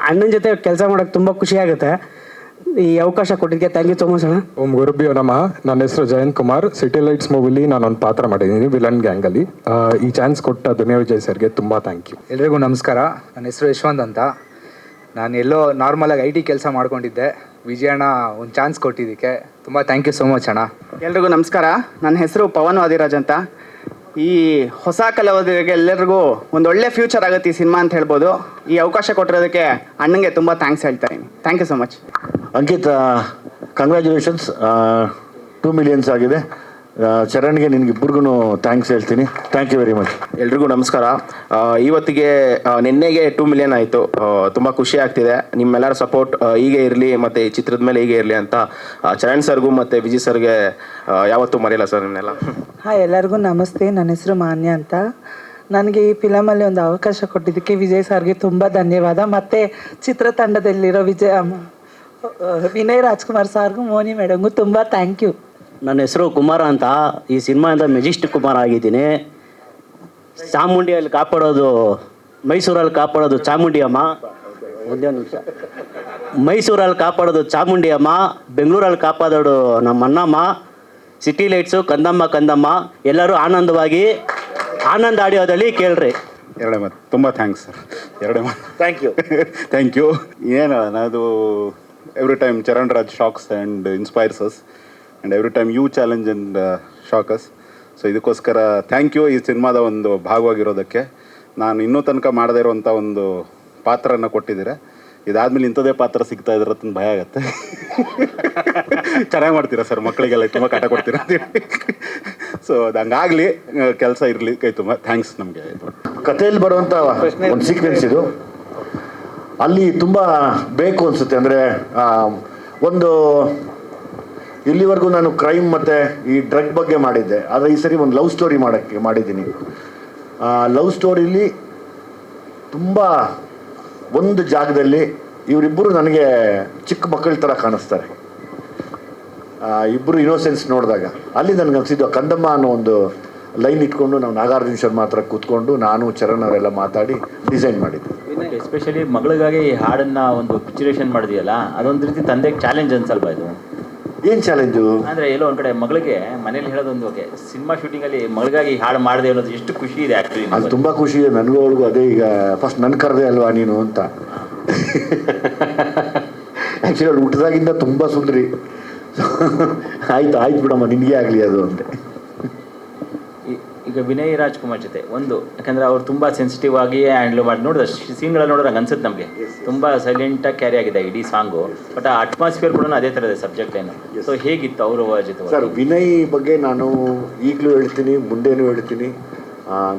ಅಣ್ಣನ ಜೊತೆ ಕೆಲಸ ಮಾಡೋಕ್ಕೆ ತುಂಬ ಖುಷಿ ಆಗುತ್ತೆ. ಈ ಅವಕಾಶ ಕೊಟ್ಟಿದ್ದಕ್ಕೆ ಥ್ಯಾಂಕ್ ಯು ಸೋ ಮಚ್ ಅಣ್ಣ. ಓಂ ಗುರುಭ್ಯೋ ನಮಃ. ನನ್ನ ಹೆಸರು ಜಯಂತ್ ಕುಮಾರ್. ಸಿಟಿ ಲೈಟ್ಸ್ ಮೂವಿಲಿ ನಾನೊಂದು ಪಾತ್ರ ಮಾಡಿದ್ದೀನಿ, ವಿಲನ್ ಗ್ಯಾಂಗಲ್ಲಿ. ಈ ಚಾನ್ಸ್ ಕೊಟ್ಟ ದುನಿಯಾ ವಿಜಯ್ ಸರ್ಗೆ ತುಂಬ ಥ್ಯಾಂಕ್ ಯು. ಎಲ್ರಿಗೂ ನಮಸ್ಕಾರ. ನನ್ನ ಹೆಸರು ಯಶವಂತ್ ಅಂತ. ನಾನು ಎಲ್ಲೋ ನಾರ್ಮಲಾಗಿ IT ಕೆಲಸ ಮಾಡ್ಕೊಂಡಿದ್ದೆ. ವಿಜಯಣ್ಣ ಒಂದು ಚಾನ್ಸ್ ಕೊಟ್ಟಿದ್ದಕ್ಕೆ ತುಂಬ ಥ್ಯಾಂಕ್ ಯು ಸೋ ಮಚ್ ಅಣ್ಣ. ಎಲ್ರಿಗೂ ನಮಸ್ಕಾರ. ನನ್ನ ಹೆಸರು ಪವನ್ ವಾದಿರಾಜ್ ಅಂತ. ಈ ಹೊಸ ಕಲಾವಿದರಿಗೆ ಎಲ್ಲರಿಗೂ ಒಂದು ಒಳ್ಳೆ ಫ್ಯೂಚರ್ ಆಗುತ್ತೆ ಈ ಸಿನಿಮಾ ಅಂತ ಹೇಳ್ಬೋದು. ಈ ಅವಕಾಶ ಕೊಟ್ಟಿರೋದಕ್ಕೆ ಅಣ್ಣಂಗೆ ತುಂಬ ಥ್ಯಾಂಕ್ಸ್ ಹೇಳ್ತಾ ಇದ್ದೀನಿ. Thank you so much. Ankit, congratulations, 2 millions ಆಗಿದೆ. ಚರಣ್ಗೆ ನಿನಗಿಬ್ಬರಿಗೂ ಥ್ಯಾಂಕ್ಸ್ ಹೇಳ್ತೀನಿ. Thank you very much. ಎಲ್ರಿಗೂ ನಮಸ್ಕಾರ. ಇವತ್ತಿಗೆ ನಿನ್ನೆಗೆ 2 ಮಿಲಿಯನ್ ಆಯಿತು. ತುಂಬ ಖುಷಿ ಆಗ್ತಿದೆ. ನಿಮ್ಮೆಲ್ಲರ ಸಪೋರ್ಟ್ ಹೀಗೆ ಇರಲಿ ಮತ್ತು ಈ ಚಿತ್ರದ ಮೇಲೆ ಹೀಗೆ ಇರಲಿ ಅಂತ ಚರಣ್ ಸರ್ಗೂ ಮತ್ತು ವಿಜಯ್ ಸರ್ಗೆ ಯಾವತ್ತೂ ಮರೆಯಲ್ಲ ಸರ್ ನಿಮ್ಮನ್ನೆಲ್ಲ. ಹಾಯ್, ಎಲ್ಲರಿಗೂ ನಮಸ್ತೆ. ನನ್ನ ಹೆಸರು ಮಾನ್ಯ ಅಂತ. ನನಗೆ ಈ ಫಿಲಮಲ್ಲಿ ಒಂದು ಅವಕಾಶ ಕೊಟ್ಟಿದ್ದಕ್ಕೆ ವಿಜಯ್ ಸರ್ಗೆ ತುಂಬ ಧನ್ಯವಾದ. ಮತ್ತು ಚಿತ್ರತಂಡದಲ್ಲಿರೋ ವಿನಯ್ ರಾಜ್ಕುಮಾರ್ ಸರ್ಗೂ ಮೋನಿ ಮೇಡಮ್ಗೂ ತುಂಬ ಥ್ಯಾಂಕ್ ಯು. ನನ್ನ ಹೆಸರು ಕುಮಾರ ಅಂತ. ಈ ಸಿನಿಮಾಯಿಂದ ಮೆಜೆಸ್ಟಿಕ್ ಕುಮಾರ್ ಆಗಿದ್ದೀನಿ. ಚಾಮುಂಡಿಯಲ್ಲಿ ಕಾಪಾಡೋದು, ಮೈಸೂರಲ್ಲಿ ಕಾಪಾಡೋದು ಚಾಮುಂಡಿ ಅಮ್ಮ. ಒಂದೇ ನಿಮಿಷ. ಮೈಸೂರಲ್ಲಿ ಕಾಪಾಡೋದು ಚಾಮುಂಡಿ ಅಮ್ಮ, ಬೆಂಗಳೂರಲ್ಲಿ ಕಾಪಾಡೋದು ನಮ್ಮ ಅಣ್ಣಮ್ಮ. ಸಿಟಿ ಲೈಟ್ಸು ಕಂದಮ್ಮ ಎಲ್ಲರೂ ಆನಂದವಾಗಿ ಆನಂದ ಆಡಿಯೋದಲ್ಲಿ ಕೇಳ್ರಿ. ಎರಡೇ ಮಾತು. ತುಂಬ ಥ್ಯಾಂಕ್ಸ್ ಸರ್. ಎರಡೇ ಮಾತು. Thank you. ಏನು ಅದು every time Charan Raj shocks and inspires us and every time you challenge and shock us. So ಇದಕ್ಕೋಸ್ಕರ ಥ್ಯಾಂಕ್ ಯು ಈ ಸಿನಿಮಾದ ಒಂದು ಭಾಗವಾಗಿರೋದಕ್ಕೆ. ನಾನು ಇನ್ನೂ ತನಕ ಮಾಡದೇ ಇರುವಂಥ ಒಂದು ಪಾತ್ರನ ಕೊಟ್ಟಿದ್ದೀರಾ. ಇದಾದ್ಮೇಲೆ ಇಂಥದೇ ಪಾತ್ರ ಸಿಗ್ತಾ ಇದ್ರೆ ಅಂತ ಭಯ ಆಗುತ್ತೆ. ಚೆನ್ನಾಗಿ ಮಾಡ್ತೀರಾ ಸರ್, ಮಕ್ಕಳಿಗೆಲ್ಲ ತುಂಬ ಕಾಟ ಕೊಡ್ತೀರಾ ಅಂತೇಳಿ. ಸೊ ಅದು ಹಂಗಾಗಲಿ, ಕೆಲಸ ಇರಲಿ. ಕೈ ತುಂಬ ಥ್ಯಾಂಕ್ಸ್. ನಮಗೆ ಕಥೆಯಲ್ಲಿ ಬರುವಂಥ ಒಂದು ಸೀಕ್ವೆನ್ಸ್ ಇದು, ಅಲ್ಲಿ ತುಂಬ ಬೇಕು ಅನಿಸುತ್ತೆ. ಅಂದರೆ ಒಂದು ಇಲ್ಲಿವರೆಗೂ ನಾನು ಕ್ರೈಮ್ ಮತ್ತು ಈ ಡ್ರಗ್ ಬಗ್ಗೆ ಮಾಡಿದ್ದೆ, ಆದರೆ ಈ ಸರಿ ಒಂದು ಲವ್ ಸ್ಟೋರಿ ಮಾಡಿದ್ದೀನಿ. ಲವ್ ಸ್ಟೋರಿಲಿ ತುಂಬ ಒಂದು ಜಾಗದಲ್ಲಿ ಇವರಿಬ್ಬರು ನನಗೆ ಚಿಕ್ಕ ಮಕ್ಕಳ ಥರ ಕಾಣಿಸ್ತಾರೆ. ಇಬ್ಬರು ಇನ್ನೋಸೆನ್ಸ್ ನೋಡಿದಾಗ ಅಲ್ಲಿ ನನಗೆ ಅನಿಸಿದ್ದು ಕಂದಮ್ಮ ಅನ್ನೋ ಒಂದು ಲೈನ್ ಇಟ್ಕೊಂಡು ನಾವು ನಾಗಾರ್ಜುನ ಶರ್ಮಾ ಹತ್ರ ಕೂತ್ಕೊಂಡು ನಾನು ಚರಣ್ ಅವರೆಲ್ಲ ಮಾತಾಡಿ ಡಿಸೈನ್ ಮಾಡಿದ್ವಿ. ಎಸ್ಪೆಷಲಿ ಮಗಳಿಗಾಗಿ ಈ ಹಾಡನ್ನು ಒಂದು ಪಿಕ್ಚರೇಷನ್ ಮಾಡಿದೆಯಲ್ಲ, ಅದೊಂದು ರೀತಿ ತಂದೆಗೆ ಚಾಲೆಂಜ್ ಅನ್ಸಲ್ವಾ ಇದು? ಏನು ಚಾಲೆಂಜು ಅಂದರೆ ಎಲ್ಲೋ ಒಂದು ಕಡೆ ಮಗಳಿಗೆ ಮನೇಲಿ ಹೇಳೋದೊಂದು ಓಕೆ, ಸಿನಿಮಾ ಶೂಟಿಂಗಲ್ಲಿ ಮಗಳಿಗಾಗಿ ಹಾಡು ಮಾಡಿದೆ ಅನ್ನೋದು ಎಷ್ಟು ಖುಷಿ ಇದೆ ಆ್ಯಕ್ಚುಲಿ. ಅದು ತುಂಬ ಖುಷಿ ಇದೆ ನನಗೂ ಅವಳಿಗೂ. ಅದೇ ಈಗ ಫಸ್ಟ್ ನನ್ನ ಕರೆದೆ ಅಲ್ವಾ ನೀನು ಅಂತ. ಆ್ಯಕ್ಚುಲಿ ಅವಳು ಹುಟ್ಟಿದಾಗಿಂದ ತುಂಬ ಸುಂದರಿ. ಆಯ್ತು ಬಿಡಮ್ಮ ನಿನಗೆ ಆಗಲಿ ಅದು ಅಂತೆ. ಈಗ ವಿನಯ್ ರಾಜ್ಕುಮಾರ್ ಜೊತೆ ಒಂದು, ಯಾಕಂದರೆ ಅವ್ರು ತುಂಬ ಸೆನ್ಸಿಟಿವ್ ಆಗಿ ಹ್ಯಾಂಡ್ಲ್ ಮಾಡಿ ನೋಡಿದ್ರೆ ಸೀನ್ಗಳು ನೋಡಿದ್ರೆ ಹಂಗೆ ಅನ್ಸುತ್ತೆ ನಮಗೆ ತುಂಬ ಸೈಲೆಂಟಾಗಿ ಕ್ಯಾರಿ ಆಗಿದೆ ಇಡೀ ಸಾಂಗು. ಬಟ್ ಆ ಅಟ್ಮಾಸ್ಫಿಯರ್ ಕೂಡ ಅದೇ ಥರ ಇದೆ ಸಬ್ಜೆಕ್ಟ್ ಏನು. ಸೊ ಹೇಗಿತ್ತು ಅವ್ರ ಜೊತೆ? ಸರ್, ವಿನಯ್ ಬಗ್ಗೆ ನಾನು ಈಗಲೂ ಹೇಳ್ತೀನಿ, ಮುಂದೇನೂ ಹೇಳ್ತೀನಿ.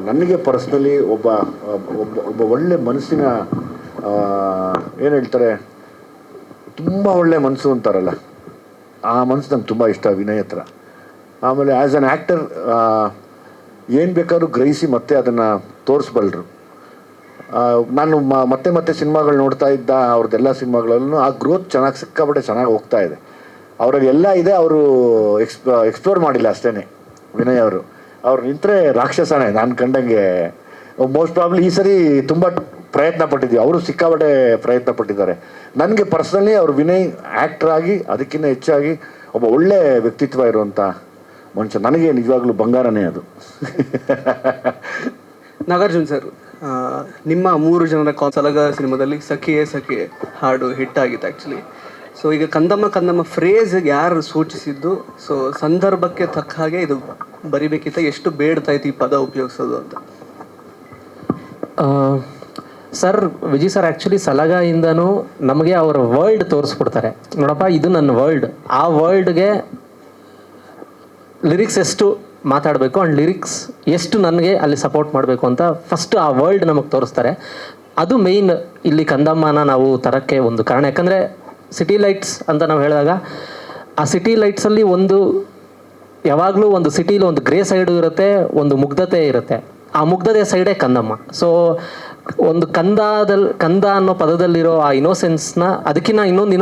ನನಗೆ ಪರ್ಸ್ನಲಿ ಒಬ್ಬ ಒಳ್ಳೆ ಮನಸ್ಸಿನ ಏನು ಹೇಳ್ತಾರೆ, ತುಂಬ ಒಳ್ಳೆ ಮನಸ್ಸು ಅಂತಾರಲ್ಲ, ಆ ಮನಸ್ಸು ನಂಗೆ ತುಂಬ ಇಷ್ಟ ವಿನಯ್ ಹತ್ರ. ಆಮೇಲೆ ಆ್ಯಸ್ ಅನ್ ಆ್ಯಕ್ಟರ್ ಏನು ಬೇಕಾದ್ರೂ ಗ್ರಹಿಸಿ ಮತ್ತೆ ಅದನ್ನು ತೋರಿಸ್ಬಲ್ರು. ನಾನು ಮತ್ತೆ ಸಿನಿಮಾಗಳು ನೋಡ್ತಾ ಇದ್ದ ಅವ್ರದ್ದೆಲ್ಲ ಸಿನಿಮಾಗಳಲ್ಲೂ ಆ ಗ್ರೋತ್ ಸಿಕ್ಕಾಪಟ್ಟೆ ಚೆನ್ನಾಗಿ ಹೋಗ್ತಾ ಇದೆ. ಅವರಲ್ಲಿ ಎಲ್ಲ ಇದೆ, ಅವರು ಎಕ್ಸ್ಪ್ಲೋರ್ ಮಾಡಿಲ್ಲ ಅಷ್ಟೇ ವಿನಯ್ ಅವರು. ಅವ್ರು ನಿಂತರೆ ರಾಕ್ಷಸನೇ ನಾನು ಕಂಡಂಗೆ. ಮೋಸ್ಟ್ ಪ್ರಾಬ್ಲಿ ಈ ಸರಿ ತುಂಬ ಪ್ರಯತ್ನ ಪಟ್ಟಿದ್ದೀವಿ, ಅವರು ಸಿಕ್ಕಾಪಟ್ಟೆ ಪ್ರಯತ್ನ ಪಟ್ಟಿದ್ದಾರೆ. ನನಗೆ ಪರ್ಸ್ನಲಿ ಅವರು ವಿನಯ್ ಆ್ಯಕ್ಟರ್ ಆಗಿ ಅದಕ್ಕಿಂತ ಹೆಚ್ಚಾಗಿ ಒಬ್ಬ ಒಳ್ಳೆ ವ್ಯಕ್ತಿತ್ವ ಇರುವಂಥ ಮನುಷ್ಯ. ನನಗೆ ನಿಜವಾಗ್ಲೂ ಬಂಗಾರನೇ ಅದು. ನಾಗಾರ್ಜುನ್ ಸರ್, ನಿಮ್ಮ 3 ಜನರ ಸಲಗ ಸಿನಿಮಾದಲ್ಲಿ ಸಖಿಯೇ ಸಖಿಯೇ ಹಾಡು ಹಿಟ್ ಆಗಿತ್ತು ಆ್ಯಕ್ಚುಲಿ. ಸೊ ಈಗ ಕಂದಮ್ಮ ಫ್ರೇಜ್ಗೆ ಯಾರು ಸೂಚಿಸಿದ್ದು? ಸೊ ಸಂದರ್ಭಕ್ಕೆ ತಕ್ಕ ಹಾಗೆ ಇದು ಬರಿಬೇಕಿತ್ತ, ಎಷ್ಟು ಬೇಡ್ತಾ ಇತ್ತು ಈ ಪದ ಉಪಯೋಗಿಸೋದು ಅಂತ? ಸರ್, ವಿಜಯ್ ಸರ್ ಆ್ಯಕ್ಚುಲಿ ಸಲಗಾಯಿಂದನೂ ನಮಗೆ ಅವರ ವರ್ಲ್ಡ್ ತೋರಿಸ್ಬಿಡ್ತಾರೆ. ನೋಡಪ್ಪ, ಇದು ನನ್ನ ವರ್ಲ್ಡ್, ಆ ವರ್ಲ್ಡ್ಗೆ ಲಿರಿಕ್ಸ್ ಎಷ್ಟು ಮಾತಾಡಬೇಕು ಆ್ಯಂಡ್ ಲಿರಿಕ್ಸ್ ಎಷ್ಟು ನನಗೆ ಅಲ್ಲಿ ಸಪೋರ್ಟ್ ಮಾಡಬೇಕು ಅಂತ ಫಸ್ಟ್ ಆ ವರ್ಲ್ಡ್ ನಮಗೆ ತೋರಿಸ್ತಾರೆ. ಅದು ಮೇಯ್ನ್ ಇಲ್ಲಿ ಕಂದಮ್ಮನ ನಾವು ತರೋಕ್ಕೆ ಒಂದು ಕಾರಣ. ಯಾಕಂದರೆ ಸಿಟಿ ಲೈಟ್ಸ್ ಅಂತ ನಾವು ಹೇಳಿದಾಗ ಆ ಸಿಟಿ ಲೈಟ್ಸಲ್ಲಿ ಒಂದು ಯಾವಾಗಲೂ ಒಂದು ಸಿಟಿಲಿ ಒಂದು ಗ್ರೇ ಸೈಡು ಇರುತ್ತೆ, ಒಂದು ಮುಗ್ಧತೆ ಇರುತ್ತೆ. ಆ ಮುಗ್ಧತೆ ಸೈಡೇ ಕಂದಮ್ಮ. ಸೊ ಒಂದು ಕಂದ ಅನ್ನೋ ಪದದಲ್ಲಿರೋ ಆ ಇನೋಸೆನ್ಸ್ನ, ಅದಕ್ಕಿಂತ ಇನ್ನೊಂದು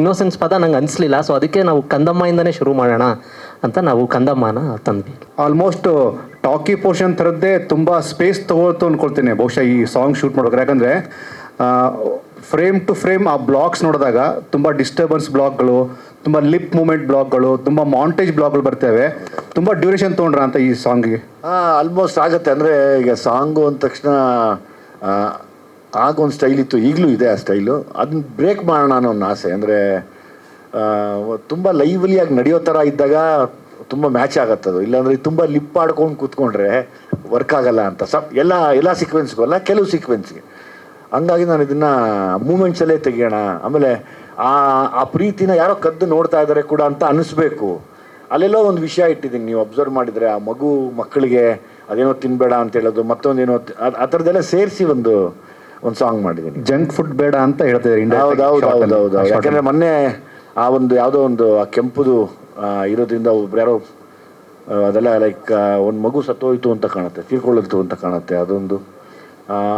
ಇನ್ನೋಸೆನ್ಸ್ ಪದ ನಂಗೆ ಅನಿಸ್ಲಿಲ್ಲ. ಸೊ ಅದಕ್ಕೆ ನಾವು ಕಂದಮ್ಮಯಿಂದನೇ ಶುರು ಮಾಡೋಣ ಅಂತ ನಾವು ಕಂದಮ್ಮನ ತಂದ್ವಿ. ಆಲ್ಮೋಸ್ಟ್ ಟಾಕಿ ಪೋರ್ಷನ್ ಥರದ್ದೇ ತುಂಬ ಸ್ಪೇಸ್ ತಗೋತು ಅಂದ್ಕೊಳ್ತೀನಿ ಬಹುಶಃ ಈ ಸಾಂಗ್ ಶೂಟ್ ಮಾಡ್ಬೇಕಾರೆ. ಯಾಕಂದರೆ ಫ್ರೇಮ್ ಟು ಫ್ರೇಮ್ ಆ ಬ್ಲಾಗ್ಸ್ ನೋಡಿದಾಗ ತುಂಬ ಡಿಸ್ಟರ್ಬೆನ್ಸ್ ಬ್ಲಾಗ್ಗಳು, ತುಂಬ ಲಿಪ್ ಮೂಮೆಂಟ್ ಬ್ಲಾಗ್ಗಳು, ತುಂಬ ಮಾಂಟೇಜ್ ಬ್ಲಾಗ್ಗಳು ಬರ್ತೇವೆ. ತುಂಬ ಡ್ಯೂರೇಷನ್ ತೊಗೊಂಡ್ರ ಅಂತ ಈ ಸಾಂಗಿಗೆ? ಆಲ್ಮೋಸ್ಟ್ ಆಗುತ್ತೆ. ಅಂದರೆ ಈಗ ಸಾಂಗು ಅಂದ ತಕ್ಷಣ ಆಗೊಂದು ಸ್ಟೈಲ್ ಇತ್ತು, ಈಗಲೂ ಇದೆ ಆ ಸ್ಟೈಲು. ಅದನ್ನ ಬ್ರೇಕ್ ಮಾಡೋಣ ಅನ್ನೋ ಒಂದು ಆಸೆ. ಅಂದರೆ ತುಂಬ ಲೈವ್ಲಿಯಾಗಿ ನಡೆಯೋ ಥರ ಇದ್ದಾಗ ತುಂಬ ಮ್ಯಾಚ್ ಆಗತ್ತದು. ಇಲ್ಲಾಂದರೆ ತುಂಬ ಲಿಪ್ ಆಡ್ಕೊಂಡು ಕೂತ್ಕೊಂಡ್ರೆ ವರ್ಕ್ ಆಗಲ್ಲ ಅಂತ. ಎಲ್ಲ ಸೀಕ್ವೆನ್ಸ್ಗೂ ಅಲ್ಲ, ಕೆಲವು ಸೀಕ್ವೆನ್ಸ್ಗೆ. ಹಂಗಾಗಿ ನಾನು ಇದನ್ನು ಮೂಮೆಂಟ್ಸಲ್ಲೇ ತೆಗಿಯೋಣ. ಆಮೇಲೆ ಆ ಪ್ರೀತಿನ ಯಾರೋ ಕದ್ದು ನೋಡ್ತಾ ಇದ್ದಾರೆ ಕೂಡ ಅಂತ ಅನ್ನಿಸ್ಬೇಕು. ಅಲ್ಲೆಲ್ಲೋ ಒಂದು ವಿಷಯ ಇಟ್ಟಿದ್ದೀನಿ, ನೀವು ಅಬ್ಸರ್ವ್ ಮಾಡಿದರೆ, ಆ ಮಕ್ಕಳಿಗೆ ಅದೇನೋ ತಿನ್ಬೇಡ ಅಂತ ಹೇಳೋದು, ಮತ್ತೊಂದೇನೋ ಆ ಥರದ್ದೆಲ್ಲ ಸೇರಿಸಿ ಒಂದು ಸಾಂಗ್ ಮಾಡಿದ್ದೀನಿ. ಜಂಕ್ ಫುಡ್ ಬೇಡ ಅಂತ ಹೇಳ್ತಿದ್ದಾರೆ. ಹೌದು. ಯಾಕಂದರೆ ಮೊನ್ನೆ ಆ ಒಂದು ಯಾವುದೋ ಒಂದು ಆ ಕೆಂಪುದು ಇರೋದ್ರಿಂದ ಒಬ್ರು ಯಾರೋ ಅದೆಲ್ಲ ಲೈಕ್ ಒಂದು ಮಗು ಸತ್ತೋಯ್ತು ಅಂತ ಕಾಣುತ್ತೆ, ತೀರ್ಕೊಳ್ಳಿತ್ತು ಅಂತ ಕಾಣುತ್ತೆ. ಅದೊಂದು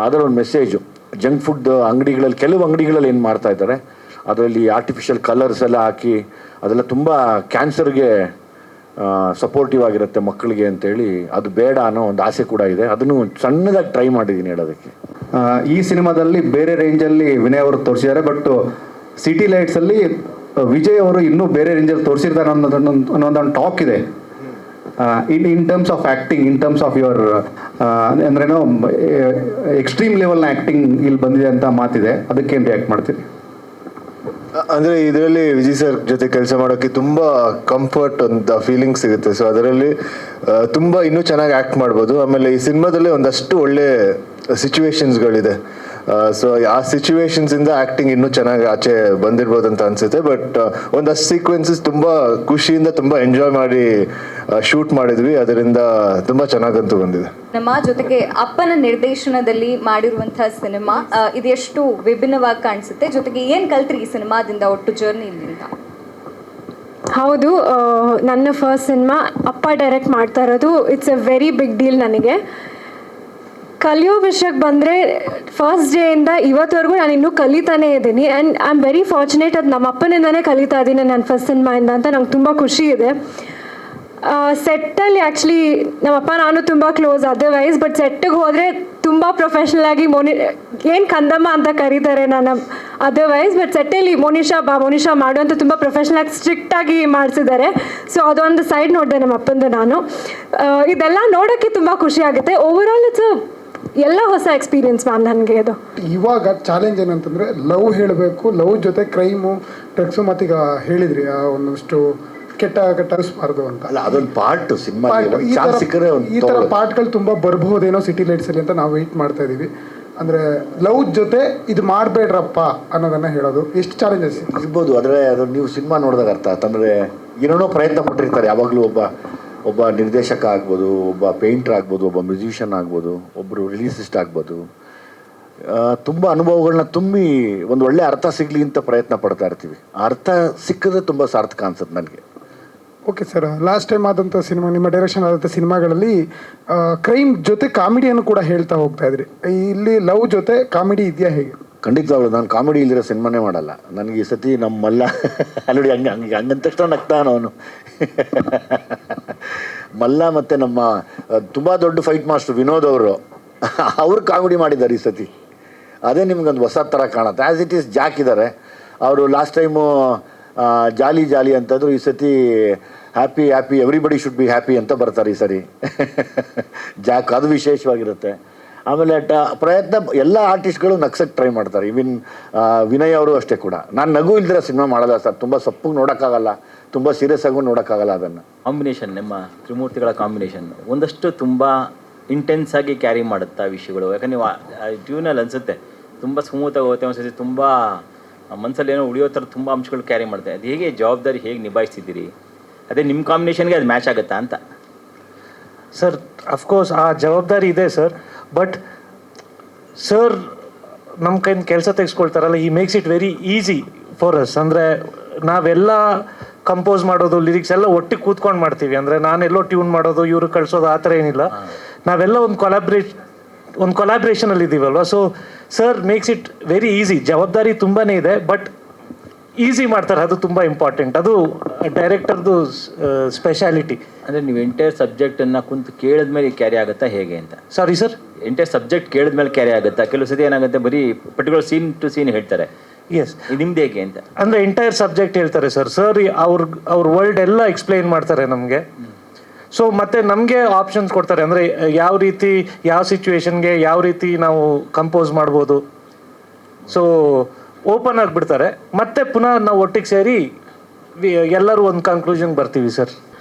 ಅದರೊಂದು ಮೆಸೇಜು. ಜಂಕ್ ಫುಡ್ ಅಂಗಡಿಗಳಲ್ಲಿ, ಕೆಲವು ಅಂಗಡಿಗಳಲ್ಲಿ ಏನು ಮಾಡ್ತಾ ಇದ್ದಾರೆ, ಅದರಲ್ಲಿ ಆರ್ಟಿಫಿಷಿಯಲ್ ಕಲರ್ಸ್ ಎಲ್ಲ ಹಾಕಿ ಅದೆಲ್ಲ ತುಂಬ ಕ್ಯಾನ್ಸರ್ಗೆ ಸಪೋರ್ಟಿವ್ ಆಗಿರುತ್ತೆ ಮಕ್ಕಳಿಗೆ ಅಂತೇಳಿ, ಅದು ಬೇಡ ಅನ್ನೋ ಒಂದು ಆಸೆ ಕೂಡ ಇದೆ. ಅದನ್ನು ಸಣ್ಣದಾಗಿ ಟ್ರೈ ಮಾಡಿದ್ದೀನಿ ಹೇಳೋದಕ್ಕೆ. ಈ ಸಿನಿಮಾದಲ್ಲಿ ಬೇರೆ ರೇಂಜಲ್ಲಿ ವಿನಯ್ ಅವರು ತೋರಿಸಿದ್ದಾರೆ. ಬಟ್ ಸಿಟಿ ಲೈಟ್ಸಲ್ಲಿ ವಿಜಯ್ ಅವರು ಇನ್ನೂ ಬೇರೆ ರೇಂಜಲ್ಲಿ ತೋರಿಸಿರ್ತಾರೆ ಅನ್ನೋದೊಂದು ಟಾಕ್ ಇದೆ. In terms of acting, in terms of your ಅಂದ್ರೇನೋ ಎಕ್ಸ್ಟ್ರೀಮ್ ಲೆವೆಲ್ನ ಆ್ಯಕ್ಟಿಂಗ್ ಇಲ್ಲಿ ಬಂದಿದೆ ಅಂತ ಮಾತಿದೆ. ಅದಕ್ಕೇನು ರಿಯಾಕ್ಟ್ ಮಾಡ್ತೀರಿ? ಅಂದರೆ ಇದರಲ್ಲಿ ವಿಜಯ್ ಸರ್ ಜೊತೆ ಕೆಲಸ ಮಾಡೋಕ್ಕೆ ತುಂಬ ಕಂಫರ್ಟ್ ಅಂತ ಫೀಲಿಂಗ್ ಸಿಗುತ್ತೆ. ಸೊ ಅದರಲ್ಲಿ ತುಂಬ ಇನ್ನೂ ಚೆನ್ನಾಗಿ ಆ್ಯಕ್ಟ್ ಮಾಡ್ಬೋದು. ಆಮೇಲೆ ಈ ಸಿನಿಮಾದಲ್ಲಿ ಒಂದಷ್ಟು ಒಳ್ಳೆ ಸಿಚುವೇಶನ್ಸ್ಗಳಿದೆ. ಸೊ ಆ ಸಿಚುವೇಶನ್ಸಿಂದ ಆ್ಯಕ್ಟಿಂಗ್ ಇನ್ನೂ ಚೆನ್ನಾಗಿ ಆಚೆ ಬಂದಿರ್ಬೋದು ಅಂತ ಅನಿಸುತ್ತೆ. ಬಟ್ ಒಂದಷ್ಟು ಸೀಕ್ವೆನ್ಸಸ್ ತುಂಬ ಖುಷಿಯಿಂದ ತುಂಬ ಎಂಜಾಯ್ ಮಾಡಿ ಶೂಟ್ ಮಾಡಿದ್ವಿ. ಅದರಿಂದ ತುಂಬ ಚೆನ್ನಾಗಂತೂ ಬಂದಿದೆ. ನಮ್ಮ ಜೊತೆಗೆ ಅಪ್ಪನ ನಿರ್ದೇಶನದಲ್ಲಿ ಮಾಡಿರುವಂತಹ ಸಿನಿಮಾ ಇದು ಎಷ್ಟು ವಿಭಿನ್ನವಾಗಿ ಕಾಣಿಸುತ್ತೆ, ಜೊತೆಗೆ ಏನು ಕಲ್ತ್ರಿ ಈ ಸಿನಿಮಾದಿಂದ ಒಟ್ಟು ಜರ್ನಿಯಿಂದ? ಹೌದು, ನನ್ನ ಫಸ್ಟ್ ಸಿನಿಮಾ ಅಪ್ಪ ಡೈರೆಕ್ಟ್ ಮಾಡ್ತಾ ಇರೋದು. It's a very big deal ನನಗೆ. ಕಲಿಯೋ ವಿಷಯಕ್ಕೆ ಬಂದರೆ ಫಸ್ಟ್ ಡೇಯಿಂದ ಇವತ್ತವರೆಗೂ ನಾನು ಇನ್ನೂ ಕಲಿತಾನೇ ಇದ್ದೀನಿ. And I am very fortunate, ಅದು ನಮ್ಮ ಅಪ್ಪನಿಂದನೇ ಕಲಿತಾ ಇದ್ದೀನಿ ನನ್ನ ಫಸ್ಟ್ ಸಿನಿಮಾಯಿಂದ ಅಂತ ನಂಗೆ ತುಂಬ ಖುಷಿ ಇದೆ. ಸೆಟ್ಟಲ್ಲಿ ಆ್ಯಕ್ಚುಲಿ ನಮ್ಮಪ್ಪ ನಾನು ತುಂಬ ಕ್ಲೋಸ್ ಅದರ್ವೈಸ್, ಬಟ್ ಸೆಟ್ಟಿಗೆ ಹೋದರೆ ತುಂಬ ಪ್ರೊಫೆಷ್ನಲ್ ಆಗಿ ಏನು ಕಂದಮ್ಮ ಅಂತ ಕರೀತಾರೆ ನಾನು ಅದರ್ವೈಸ್, ಬಟ್ ಸೆಟ್ಟಲ್ಲಿ ಮೋನಿಷಾ ಮಾಡು ಅಂತ ತುಂಬ ಪ್ರೊಫೆಷ್ನಲ್ ಆಗಿ ಸ್ಟ್ರಿಕ್ಟಾಗಿ ಮಾಡಿಸಿದ್ದಾರೆ. ಸೊ ಅದೊಂದು ಸೈಡ್ ನೋಡಿದೆ ನಮ್ಮ ಅಪ್ಪಂದು ನಾನು. ಇದೆಲ್ಲ ನೋಡೋಕ್ಕೆ ತುಂಬ ಖುಷಿ ಆಗುತ್ತೆ. ಓವರಾಲ್ ಇಟ್ಸ್ ಎಲ್ಲ ಹೊಸ ಎಕ್ಸ್ಪೀರಿಯನ್ಸ್ ಮ್ಯಾಮ್ ನನಗೆ ಅದು. ಇವಾಗ ಚಾಲೆಂಜ್ ಏನಂತಂದರೆ ಲವ್ ಹೇಳಬೇಕು, ಲವ್ ಜೊತೆ ಕ್ರೈಮು ಡ್ರಗ್ಸು ಮತ್ತೀಗ ಹೇಳಿದ್ರಿ ಒಂದಷ್ಟು ಕೆಟ್ಟ ಕಟ್ಟಿಸ್ಬಾರ್ದು ಅಂತ. ಅಲ್ಲ ಅದೊಂದು ಪಾರ್ಟ್ ಸಿನಿಮಾ, ಈ ಥರ ಪಾರ್ಟ್ಗಳು ತುಂಬ ಬರ್ಬಹುದೇನೋ ಸಿಟಿ ಲೈಟ್ಸಲ್ಲಿ ಅಂತ ನಾವು ವೆಯ್ಟ್ ಮಾಡ್ತಾ ಇದ್ದೀವಿ. ಅಂದರೆ ಲವ್ ಜೊತೆ ಇದು ಮಾಡಬೇಡ್ರಪ್ಪ ಅನ್ನೋದನ್ನು ಹೇಳೋದು ಎಷ್ಟು ಚಾಲೆಂಜಸ್ ಇರ್ಬೋದು. ಆದರೆ ಅದು ನೀವು ಸಿನಿಮಾ ನೋಡಿದಾಗ ಅರ್ಥ ಆಯ್ತಂದರೆ ಏನೇನೋ ಪ್ರಯತ್ನ ಪಟ್ಟಿರ್ತಾರೆ ಯಾವಾಗಲೂ. ಒಬ್ಬ ನಿರ್ದೇಶಕ ಆಗ್ಬೋದು, ಒಬ್ಬ ಪೇಂಟ್ರ್ ಆಗ್ಬೋದು, ಒಬ್ಬ ಮ್ಯೂಸಿಷಿಯನ್ ಆಗ್ಬೋದು, ಒಬ್ಬರು ರಿಲೀಸಿಸ್ಟ್ ಆಗ್ಬೋದು, ತುಂಬ ಅನುಭವಗಳನ್ನ ತುಂಬಿ ಒಂದು ಒಳ್ಳೆ ಅರ್ಥ ಸಿಗಲಿ ಅಂತ ಪ್ರಯತ್ನ ಪಡ್ತಾ ಇರ್ತೀವಿ. ಆ ಅರ್ಥ ಸಿಕ್ಕಿದ್ರೆ ತುಂಬ ಸಾರ್ಥಕ ಅನ್ಸುತ್ತೆ ನನಗೆ. ಓಕೆ ಸರ್, ಲಾಸ್ಟ್ ಟೈಮ್ ಆದಂಥ ಸಿನಿಮಾ, ನಿಮ್ಮ ಡೈರೆಕ್ಷನ್ ಆದಂಥ ಸಿನಿಮಾಗಳಲ್ಲಿ ಕ್ರೈಮ್ ಜೊತೆ ಕಾಮಿಡಿಯನ್ನು ಕೂಡ ಹೇಳ್ತಾ ಹೋಗ್ತಾ ಇದ್ರಿ. ಇಲ್ಲಿ ಲವ್ ಜೊತೆ ಕಾಮಿಡಿ ಇದೆಯಾ ಹೇಗೆ? ಖಂಡಿತವಾಗ್ಲು ನಾನು ಕಾಮಿಡಿ ಇಲ್ದಿರೋ ಸಿನಿಮಾನೇ ಮಾಡಲ್ಲ. ನನಗೆ ಈ ಸತಿ ನಮ್ಮ ಮಲ್ಲ ಅಲ್ಲಿ ಹಂಗಂದ ತಕ್ಷಣ ನಗ್ತಾನ ಅವನು. ಮಲ್ಲ ಮತ್ತು ನಮ್ಮ ತುಂಬ ದೊಡ್ಡ ಫೈಟ್ ಮಾಸ್ಟರ್ ವಿನೋದ್ ಅವರು ಕಾಮಿಡಿ ಮಾಡಿದ್ದಾರೆ ಈ ಸತಿ. ಅದೇ ನಿಮ್ಗೊಂದು ಹೊಸ ಥರ ಕಾಣುತ್ತೆ. ಆ್ಯಸ್ ಇಟ್ ಈಸ್ ಜಾಕ್ ಇದ್ದಾರೆ ಅವರು. ಲಾಸ್ಟ್ ಟೈಮು ಜಾಲಿ ಅಂತಂದ್ರು, ಈ ಸತಿ happy everybody should be happy ಅಂತ ಬರ್ತಾರೆ ಈ ಸರಿ. ಜಾಕ್ ಅದು ವಿಶೇಷವಾಗಿರುತ್ತೆ. ಆಮೇಲೆ ಪ್ರಯತ್ನ ಎಲ್ಲ ಆರ್ಟಿಸ್ಟ್ಗಳು ನಗ್ಸಕ್ಕೆ ಟ್ರೈ ಮಾಡ್ತಾರೆ. ಈವನ್ ವಿನಯ್ ಅವರು ಅಷ್ಟೇ ಕೂಡ. ನಾನು ನಗು ಇಲ್ದಿರೋ ಸಿನಿಮಾ ಮಾಡಲ್ಲ ಸರ್. ತುಂಬ ಸಪ್ಪಗೆ ನೋಡೋಕ್ಕಾಗಲ್ಲ, ತುಂಬ ಸೀರಿಯಸ್ ಆಗೂ ನೋಡೋಕ್ಕಾಗಲ್ಲ. ಅದನ್ನು ಕಾಂಬಿನೇಷನ್, ನಿಮ್ಮ ತ್ರಿಮೂರ್ತಿಗಳ ಕಾಂಬಿನೇಷನ್ ಒಂದಷ್ಟು ತುಂಬ ಇಂಟೆನ್ಸ್ ಆಗಿ ಕ್ಯಾರಿ ಮಾಡುತ್ತಾ ವಿಷಯಗಳು. ಯಾಕಂದ್ರೆ ನೀವು ಟ್ಯೂನಲ್ಲಿ ಅನಿಸುತ್ತೆ ತುಂಬ ಸ್ಮೂತಾಗಿ ಹೋಗುತ್ತೆ, ಒಂದ್ಸತಿ ತುಂಬ ಮನಸ್ಸಲ್ಲಿ ಏನೋ ಉಳಿಯೋ ಥರ ತುಂಬ ಅಂಶಗಳು ಕ್ಯಾರಿ ಮಾಡುತ್ತೆ. ಅದು ಹೇಗೆ ಜವಾಬ್ದಾರಿ ಹೇಗೆ ನಿಭಾಯಿಸ್ತಿದ್ದೀರಿ? ಅದೇ ನಿಮ್ಮ ಕಾಂಬಿನೇಷನ್ಗೆ ಅದು ಮ್ಯಾಚ್ ಆಗುತ್ತಾ ಅಂತ? ಸರ್ ಅಫ್ಕೋರ್ಸ್ ಆ ಜವಾಬ್ದಾರಿ ಇದೆ ಸರ್. ಬಟ್ ಸರ್ ನಮ್ಮ ಕೈಯಿಂದ ಕೆಲಸ ತೆಗೆಸ್ಕೊಳ್ತಾರಲ್ಲ, ಈ makes it very easy for us. ಅಂದರೆ ನಾವೆಲ್ಲ ಕಂಪೋಸ್ ಮಾಡೋದು, ಲಿರಿಕ್ಸ್ ಎಲ್ಲ ಒಟ್ಟಿಗೆ ಕೂತ್ಕೊಂಡು ಮಾಡ್ತೀವಿ. ಅಂದರೆ ನಾನೆಲ್ಲೋ ಟ್ಯೂನ್ ಮಾಡೋದು, ಇವರು ಕಳಿಸೋದು ಆ ಥರ ಏನಿಲ್ಲ. ನಾವೆಲ್ಲ ಒಂದು ಕೊಲಾಬ್ರೇಷನಲ್ಲಿ ಇದ್ದೀವಲ್ವ. So sir makes it very easy. ಜವಾಬ್ದಾರಿ ತುಂಬಾ ಇದೆ, ಬಟ್ ಈಸಿ ಮಾಡ್ತಾರೆ. ಅದು ತುಂಬ ಇಂಪಾರ್ಟೆಂಟ್. ಅದು ಡೈರೆಕ್ಟರ್ದು ಸ್ಪೆಷಾಲಿಟಿ. ಅಂದರೆ ನೀವು ಎಂಟೈರ್ ಸಬ್ಜೆಕ್ಟನ್ನು ಕುಂತು ಕೇಳಿದ್ಮೇಲೆ ಕ್ಯಾರಿ ಆಗುತ್ತಾ ಹೇಗೆ ಅಂತ? ಸಾರಿ ಸರ್, ಎಂಟೈರ್ ಸಬ್ಜೆಕ್ಟ್ ಕೇಳಿದ್ಮೇಲೆ ಕ್ಯಾರಿ ಆಗುತ್ತಾ? ಕೆಲವು ಸತಿ ಏನಾಗುತ್ತೆ, ಬರೀ ಪರ್ಟಿಕ್ಯುಲರ್ ಸೀನ್ ಟು ಸೀನ್ ಹೇಳ್ತಾರೆ. ಎಸ್, ನಿಮ್ದು ಹೇಗೆ ಅಂತ? ಅಂದರೆ ಎಂಟೈರ್ ಸಬ್ಜೆಕ್ಟ್ ಹೇಳ್ತಾರೆ ಸರ್. ಅವ್ರ ವರ್ಲ್ಡ್ ಎಲ್ಲ ಎಕ್ಸ್ಪ್ಲೈನ್ ಮಾಡ್ತಾರೆ ನಮಗೆ. ಸೊ ಮತ್ತೆ ನಮಗೆ ಆಪ್ಷನ್ಸ್ ಕೊಡ್ತಾರೆ. ಅಂದರೆ ಯಾವ ರೀತಿ, ಯಾವ ಸಿಚುವೇಶನ್ಗೆ ಯಾವ ರೀತಿ ನಾವು ಕಂಪೋಸ್ ಮಾಡ್ಬೋದು. ಸೊ ಓಪನ್ ಆಗಿಬಿಡ್ತಾರೆ. ಮತ್ತೆ ಪುನಃ ನಾವು ಒಟ್ಟಿಗೆ ಸೇರಿ ಎಲ್ಲರೂ ಒಂದು ಕನ್ಕ್ಲೂಷನ್ಗೆ ಬರ್ತೀವಿ ಸರ್.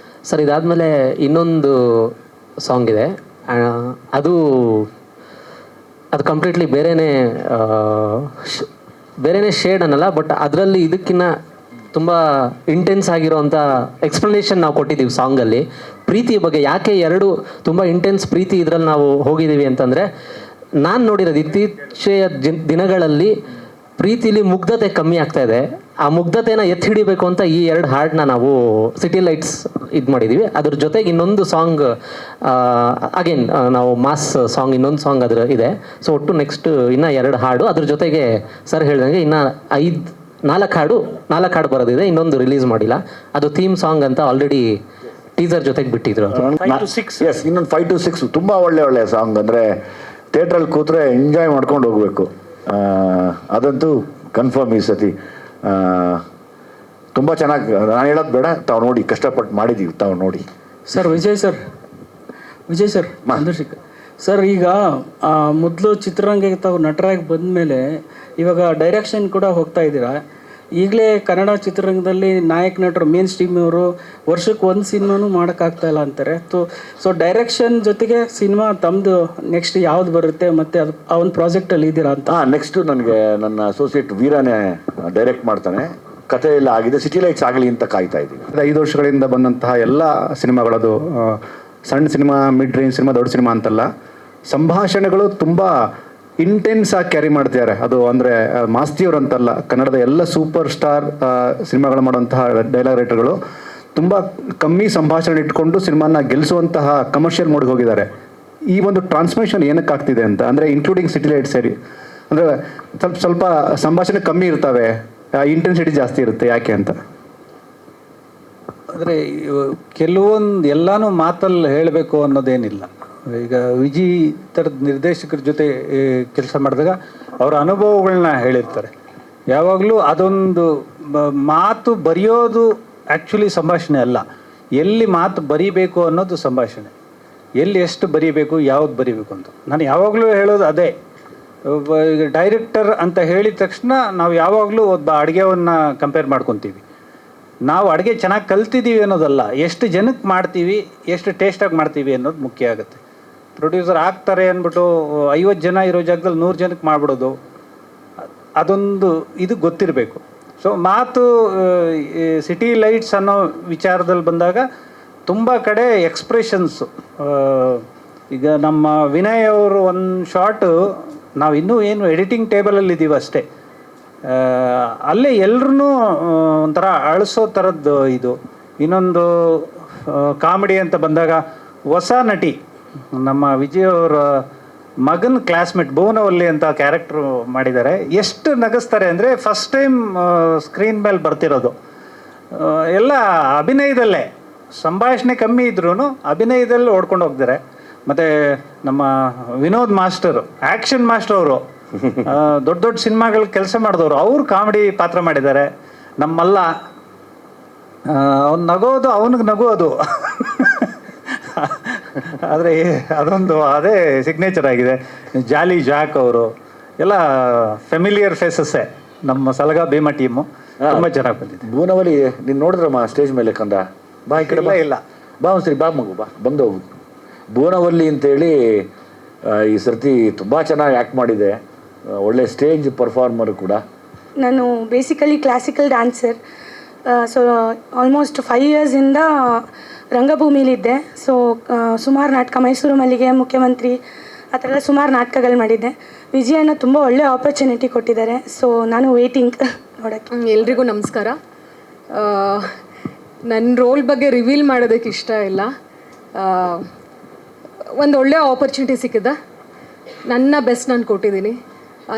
ಸರ್ ಇದಾದಮೇಲೆ ಇನ್ನೊಂದು ಸಾಂಗ್ ಇದೆ. ಅದು ಕಂಪ್ಲೀಟ್ಲಿ ಬೇರೆನೇ ಶೇಡ್ ಅನ್ನಲ್ಲ, ಬಟ್ ಅದರಲ್ಲಿ ಇದಕ್ಕಿಂತ ತುಂಬ ಇಂಟೆನ್ಸ್ ಆಗಿರೋವಂಥ ಎಕ್ಸ್ಪ್ಲನೇಷನ್ ನಾವು ಕೊಟ್ಟಿದ್ದೀವಿ ಸಾಂಗಲ್ಲಿ. ಪ್ರೀತಿ ಬಗ್ಗೆ ಯಾಕೆ ಎರಡು ತುಂಬ ಇಂಟೆನ್ಸ್ ಪ್ರೀತಿ ಇದರಲ್ಲಿ ನಾವು ಹೋಗಿದ್ದೀವಿ ಅಂತಂದರೆ, ನಾನು ನೋಡಿರೋದು ಇತ್ತೀಚೆಯ ದಿನಗಳಲ್ಲಿ ಪ್ರೀತಿಲಿ ಮುಗ್ಧತೆ ಕಮ್ಮಿ ಆಗ್ತಾ ಇದೆ. ಆ ಮುಗ್ಧತೆನ ಎತ್ತಿ ಹಿಡಿಬೇಕು ಅಂತ ಈ ಎರಡು ಹಾಡನ್ನ ನಾವು ಸಿಟಿ ಲೈಟ್ಸ್ ಇದು ಮಾಡಿದ್ದೀವಿ. ಅದ್ರ ಜೊತೆಗೆ ಇನ್ನೊಂದು ಸಾಂಗ್ ಅಗೇನ್ ನಾವು ಮಾಸ್ ಸಾಂಗ್ ಇನ್ನೊಂದು ಸಾಂಗ್ ಅದ್ರ ಇದೆ. ಸೊ ಒಟ್ಟು ನೆಕ್ಸ್ಟ್ ಇನ್ನೂ 2 ಹಾಡು. ಅದ್ರ ಜೊತೆಗೆ ಸರ್ ಹೇಳ್ದಂಗೆ ಇನ್ನೂ 4 ಹಾಡು ಬರೋದಿದೆ. ಇನ್ನೊಂದು ರಿಲೀಸ್ ಮಾಡಿಲ್ಲ. ಅದು ಥೀಮ್ ಸಾಂಗ್ ಅಂತ ಆಲ್ರೆಡಿ ಟೀಸರ್ ಜೊತೆಗೆ ಬಿಟ್ಟಿದ್ರು. ಎಸ್, ಇನ್ನೊಂದು 5 to 6 ತುಂಬ ಒಳ್ಳೆ ಸಾಂಗ್. ಅಂದರೆ ಥಿಯೇಟ್ರಲ್ಲಿ ಕೂತ್ರೆ ಎಂಜಾಯ್ ಮಾಡ್ಕೊಂಡು ಹೋಗ್ಬೇಕು. ಅದಂತೂ ಕನ್ಫರ್ಮ್ ಈ ಸತಿ. ತುಂಬ ಚೆನ್ನಾಗಿ, ನಾನು ಹೇಳೋದು ಬೇಡ, ತಾವು ನೋಡಿ, ಕಷ್ಟಪಟ್ಟು ಮಾಡಿದ್ದೀವಿ, ತಾವು ನೋಡಿ. Sir Vijay sir Chandrashekar sir, ಈಗ ಮೊದಲು ಚಿತ್ರರಂಗಕ್ಕೆ ತಾವು ನಟರಾಗಿ ಬಂದಮೇಲೆ ಇವಾಗ ಡೈರೆಕ್ಷನ್ ಕೂಡ ಹೋಗ್ತಾ ಇದ್ದೀರಾ. ಈಗಲೇ ಕನ್ನಡ ಚಿತ್ರರಂಗದಲ್ಲಿ ನಾಯಕ ನಟರು ಮೇನ್ ಸ್ಟ್ರೀಮ್ ಅವರು ವರ್ಷಕ್ಕೆ 1 ಸಿನಿಮಾನು ಮಾಡೋಕ್ಕಾಗ್ತಾ ಇಲ್ಲ ಅಂತಾರೆ. ಸೊ ಡೈರೆಕ್ಷನ್ ಜೊತೆಗೆ ಸಿನಿಮಾ ತಮ್ಮದು ನೆಕ್ಸ್ಟ್ ಯಾವ್ದು ಬರುತ್ತೆ, ಮತ್ತು ಅದು ಆ ಒಂದು ಪ್ರಾಜೆಕ್ಟಲ್ಲಿ ಇದ್ದೀರಾ ಅಂತ? ನೆಕ್ಸ್ಟು ನನಗೆ ನನ್ನ ಅಸೋಸಿಯೇಟ್ ವೀರನೇ ಡೈರೆಕ್ಟ್ ಮಾಡ್ತಾನೆ. ಕತೆ ಎಲ್ಲ ಆಗಿದೆ, ಸಿಟಿ ಲೈಟ್ಸ್ ಆಗಲಿ ಅಂತ ಕಾಯ್ತಾ ಇದ್ದೀವಿ. 5 ವರ್ಷಗಳಿಂದ ಬಂದಂತಹ ಎಲ್ಲ ಸಿನಿಮಾಗಳದು ಸಣ್ಣ ಸಿನಿಮಾ, ಮಿಡ್ ರೇಂಜ್ ಸಿನಿಮಾ, ದೊಡ್ಡ ಸಿನಿಮಾ ಅಂತಲ್ಲ, ಸಂಭಾಷಣೆಗಳು ತುಂಬ ಇಂಟೆನ್ಸ್ ಆಗಿ ಕ್ಯಾರಿ ಮಾಡ್ತಿದ್ದಾರೆ. ಅದು ಅಂದರೆ ಮಾಸ್ತಿಯವರು ಅಂತಲ್ಲ, ಕನ್ನಡದ ಎಲ್ಲ ಸೂಪರ್ ಸ್ಟಾರ್ ಸಿನಿಮಾಗಳು ಮಾಡುವಂತಹ ಡೈಲಾಗ್ ರೈಟರ್ಗಳು ತುಂಬ ಕಮ್ಮಿ ಸಂಭಾಷಣೆ ಇಟ್ಕೊಂಡು ಸಿನಿಮಾನ ಗೆಲ್ಲಿಸುವಂತಹ ಕಮರ್ಷಿಯಲ್ ಮೋಡ್ಗೆ ಹೋಗಿದ್ದಾರೆ. ಈ ಒಂದು ಟ್ರಾನ್ಸ್ಮಿಷನ್ ಏನಕ್ಕೆ ಆಗ್ತಿದೆ ಅಂತ ಅಂದರೆ, ಇನ್ಕ್ಲೂಡಿಂಗ್ ಸಿಟಿ ಲೈಟ್ ಸೇರಿ, ಅಂದರೆ ಸ್ವಲ್ಪ ಸಂಭಾಷಣೆ ಕಮ್ಮಿ ಇರ್ತವೆ, ಇಂಟೆನ್ಸಿಟಿ ಜಾಸ್ತಿ ಇರುತ್ತೆ. ಯಾಕೆ ಅಂತ ಆದರೆ ಕೆಲವೊಂದು ಎಲ್ಲನೂ ಮಾತಲ್ಲಿ ಹೇಳಬೇಕು ಅನ್ನೋದೇನಿಲ್ಲ. ಈಗ ವಿಜಿ ಥರದ ನಿರ್ದೇಶಕರ ಜೊತೆ ಕೆಲಸ ಮಾಡಿದಾಗ ಅವರ ಅನುಭವಗಳನ್ನ ಹೇಳಿರ್ತಾರೆ. ಯಾವಾಗಲೂ ಅದೊಂದು ಮಾತು ಬರೆಯೋದು ಆ್ಯಕ್ಚುಲಿ ಸಂಭಾಷಣೆ ಅಲ್ಲ, ಎಲ್ಲಿ ಮಾತು ಬರೀಬೇಕು ಅನ್ನೋದು ಸಂಭಾಷಣೆ. ಎಲ್ಲಿ ಎಷ್ಟು ಬರೀಬೇಕು, ಯಾವ್ದು ಬರೀಬೇಕು ಅಂತ ನಾನು ಯಾವಾಗಲೂ ಹೇಳೋದು ಅದೇ. ಈಗ ಡೈರೆಕ್ಟರ್ ಅಂತ ಹೇಳಿದ ತಕ್ಷಣ ನಾವು ಯಾವಾಗಲೂ ಒಬ್ಬ ಅಡುಗೆಯನ್ನು ಕಂಪೇರ್ ಮಾಡ್ಕೊತೀವಿ. ನಾವು ಅಡುಗೆ ಚೆನ್ನಾಗಿ ಕಲ್ತಿದ್ದೀವಿ ಅನ್ನೋದಲ್ಲ, ಎಷ್ಟು ಜನಕ್ಕೆ ಮಾಡ್ತೀವಿ, ಎಷ್ಟು ಟೇಸ್ಟಾಗಿ ಮಾಡ್ತೀವಿ ಅನ್ನೋದು ಮುಖ್ಯ ಆಗುತ್ತೆ. ಪ್ರೊಡ್ಯೂಸರ್ ಆಗ್ತಾರೆ ಅಂದ್ಬಿಟ್ಟು 50 ಜನ ಇರೋ ಜಾಗದಲ್ಲಿ 100 ಜನಕ್ಕೆ ಮಾಡಿಬಿಡೋದು, ಅದೊಂದು ಇದು ಗೊತ್ತಿರಬೇಕು. ಸೊ ಮಾತು ಸಿಟಿ ಲೈಟ್ಸ್ ಅನ್ನೋ ವಿಚಾರದಲ್ಲಿ ಬಂದಾಗ ತುಂಬ ಕಡೆ ಎಕ್ಸ್ಪ್ರೆಷನ್ಸು. ಈಗ ನಮ್ಮ ವಿನಯ್ ಅವರು ಒಂದು ಶಾರ್ಟು ನಾವು ಇನ್ನೂ ಏನು ಎಡಿಟಿಂಗ್ ಟೇಬಲಲ್ಲಿ ಇದ್ದೀವಿ ಅಷ್ಟೇ, ಅಲ್ಲೇ ಎಲ್ಲರೂ ಒಂಥರ ಅಳಿಸೋ ಥರದ್ದು ಇದು. ಇನ್ನೊಂದು ಕಾಮಿಡಿ ಅಂತ ಬಂದಾಗ ಹೊಸ ನಟಿ ನಮ್ಮ ವಿಜಯ್ ಅವರ ಮಗನ ಕ್ಲಾಸ್ಮೇಟ್ ಭುವನವಲ್ಲಿ ಅಂತ ಕ್ಯಾರೆಕ್ಟ್ರು ಮಾಡಿದ್ದಾರೆ. ಎಷ್ಟು ನಗಿಸ್ತಾರೆ ಅಂದರೆ ಫಸ್ಟ್ ಟೈಮ್ ಸ್ಕ್ರೀನ್ ಮೇಲೆ ಬರ್ತಿರೋದು ಎಲ್ಲ ಅಭಿನಯದಲ್ಲೇ, ಸಂಭಾಷಣೆ ಕಮ್ಮಿ ಇದ್ರೂ ಅಭಿನಯದಲ್ಲಿ ಓಡ್ಕೊಂಡು ಹೋಗ್ತಾರೆ. ಮತ್ತು ನಮ್ಮ ವಿನೋದ್ ಮಾಸ್ಟರು, ಆ್ಯಕ್ಷನ್ ಮಾಸ್ಟರ್ ಅವರು, ದೊಡ್ಡ ದೊಡ್ಡ ಸಿನಿಮಾಗಳು ಕೆಲಸ ಮಾಡಿದವರು, ಅವರು ಕಾಮಿಡಿ ಪಾತ್ರ ಮಾಡಿದ್ದಾರೆ. ನಮ್ಮಲ್ಲ ಅವ್ನು ನಗೋದು ಅವನಿಗೆ ನಗೋದು ಆದರೆ ಅದೊಂದು ಅದೇ ಸಿಗ್ನೇಚರ್ ಆಗಿದೆ. ಜಾಲಿ ಜಾಕ್ ಅವರು ಎಲ್ಲ ಫೆಮಿಲಿಯರ್ ಫೇಸಸ್ಸೇ. ನಮ್ಮ ಸಲಗ ಭೀಮಾ ಟೀಮು ತುಂಬ ಚೆನ್ನಾಗಿ ಬಂದಿದೆ. ಭುವನವಲ್ಲಿ ನೀನು ನೋಡಿದ್ರಮ್ಮ ಸ್ಟೇಜ್ ಮೇಲೆ ಕಂದ? ಬಾ ಈ ಕಡೆ. ಇಲ್ಲ ಬಾ ಒಂದ್ಸರಿ, ಬಾ ಮಗು, ಬಾ ಬಂದು ಹೋಗು. ಭುವನವಲ್ಲಿ ಅಂತೇಳಿ ಈ ಸರ್ತಿ ತುಂಬ ಚೆನ್ನಾಗಿ ಆ್ಯಕ್ಟ್ ಮಾಡಿದೆ, ಒಳ್ಳೆ ಸ್ಟೇಜ್ ಪರ್ಫಾರ್ಮರ್ ಕೂಡ. ನಾನು basically classical dancer. So almost 5 ಇಯರ್ಸಿಂದ ರಂಗಭೂಮಿಲಿದ್ದೆ. ಸೊ ಸುಮಾರು ನಾಟಕ, ಮೈಸೂರು ಮಲ್ಲಿಗೆ, ಮುಖ್ಯಮಂತ್ರಿ, ಆ ಥರ ಎಲ್ಲ ಸುಮಾರು ನಾಟಕಗಳು ಮಾಡಿದ್ದೆ. ವಿಜಯಣ್ಣ ತುಂಬ ಒಳ್ಳೆ ಆಪರ್ಚುನಿಟಿ ಕೊಟ್ಟಿದ್ದಾರೆ. ಸೊ ನಾನು ವೇಟಿಂಗ್ ನೋಡೋಕ್ಕೆ. ಎಲ್ರಿಗೂ ನಮಸ್ಕಾರ. ನನ್ನ ರೋಲ್ ಬಗ್ಗೆ ರಿವೀಲ್ ಮಾಡೋದಕ್ಕೆ ಇಷ್ಟ ಇಲ್ಲ. ಒಂದು ಒಳ್ಳೆಯ ಆಪರ್ಚುನಿಟಿ ಸಿಕ್ಕಿದೆ, ನನ್ನ ಬೆಸ್ಟ್ ನಾನು ಕೊಟ್ಟಿದ್ದೀನಿ.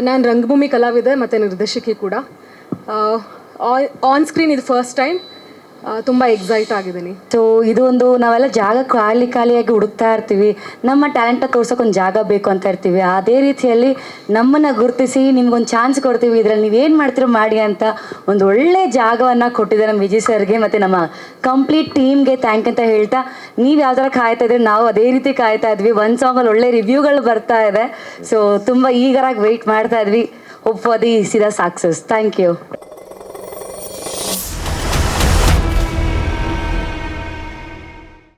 ನಾನು ರಂಗಭೂಮಿ ಕಲಾವಿದೆ ಮತ್ತು ನಿರ್ದೇಶಕಿ ಕೂಡ. ಆನ್ ಸ್ಕ್ರೀನ್ ಇದು ಫಸ್ಟ್ ಟೈಮ್. ತುಂಬ ಎಕ್ಸೈಟ್ ಆಗಿದ್ದೀನಿ. ಸೊ ಇದು ಒಂದು ನಾವೆಲ್ಲ ಜಾಗ ಖಾಲಿಯಾಗಿ ಹುಡುಕ್ತಾ ಇರ್ತೀವಿ, ನಮ್ಮ ಟ್ಯಾಲೆಂಟ ತೋರ್ಸೋಕೆ ಒಂದು ಜಾಗ ಬೇಕು ಅಂತ ಇರ್ತೀವಿ. ಅದೇ ರೀತಿಯಲ್ಲಿ ನಮ್ಮನ್ನು ಗುರುತಿಸಿ ನಿಮ್ಗೊಂದು ಚಾನ್ಸ್ ಕೊಡ್ತೀವಿ, ಇದರಲ್ಲಿ ನೀವೇನು ಮಾಡ್ತೀರೋ ಮಾಡಿ ಅಂತ ಒಂದು ಒಳ್ಳೆ ಜಾಗವನ್ನು ಕೊಟ್ಟಿದ್ದಾರೆ ನಮ್ಮ ವಿಜಯ್ ಸರ್ಗೆ ಮತ್ತು ನಮ್ಮ ಕಂಪ್ಲೀಟ್ ಟೀಮ್ಗೆ ಥ್ಯಾಂಕ್ ಅಂತ ಹೇಳ್ತಾ, ನೀವು ಯಾವ ಥರ ಕಾಯ್ತಾ ಇದ್ರಿ ನಾವು ಅದೇ ರೀತಿ ಕಾಯ್ತಾ ಇದ್ವಿ. ಒಂದು ಸಾಂಗಲ್ಲಿ ಒಳ್ಳೆ ರಿವ್ಯೂಗಳು ಬರ್ತಾ ಇದೆ. ಸೊ ತುಂಬ ಈಗರಾಗಿ ವೆಯ್ಟ್ ಮಾಡ್ತಾ ಇದ್ವಿ. Hope for the success. Thank you.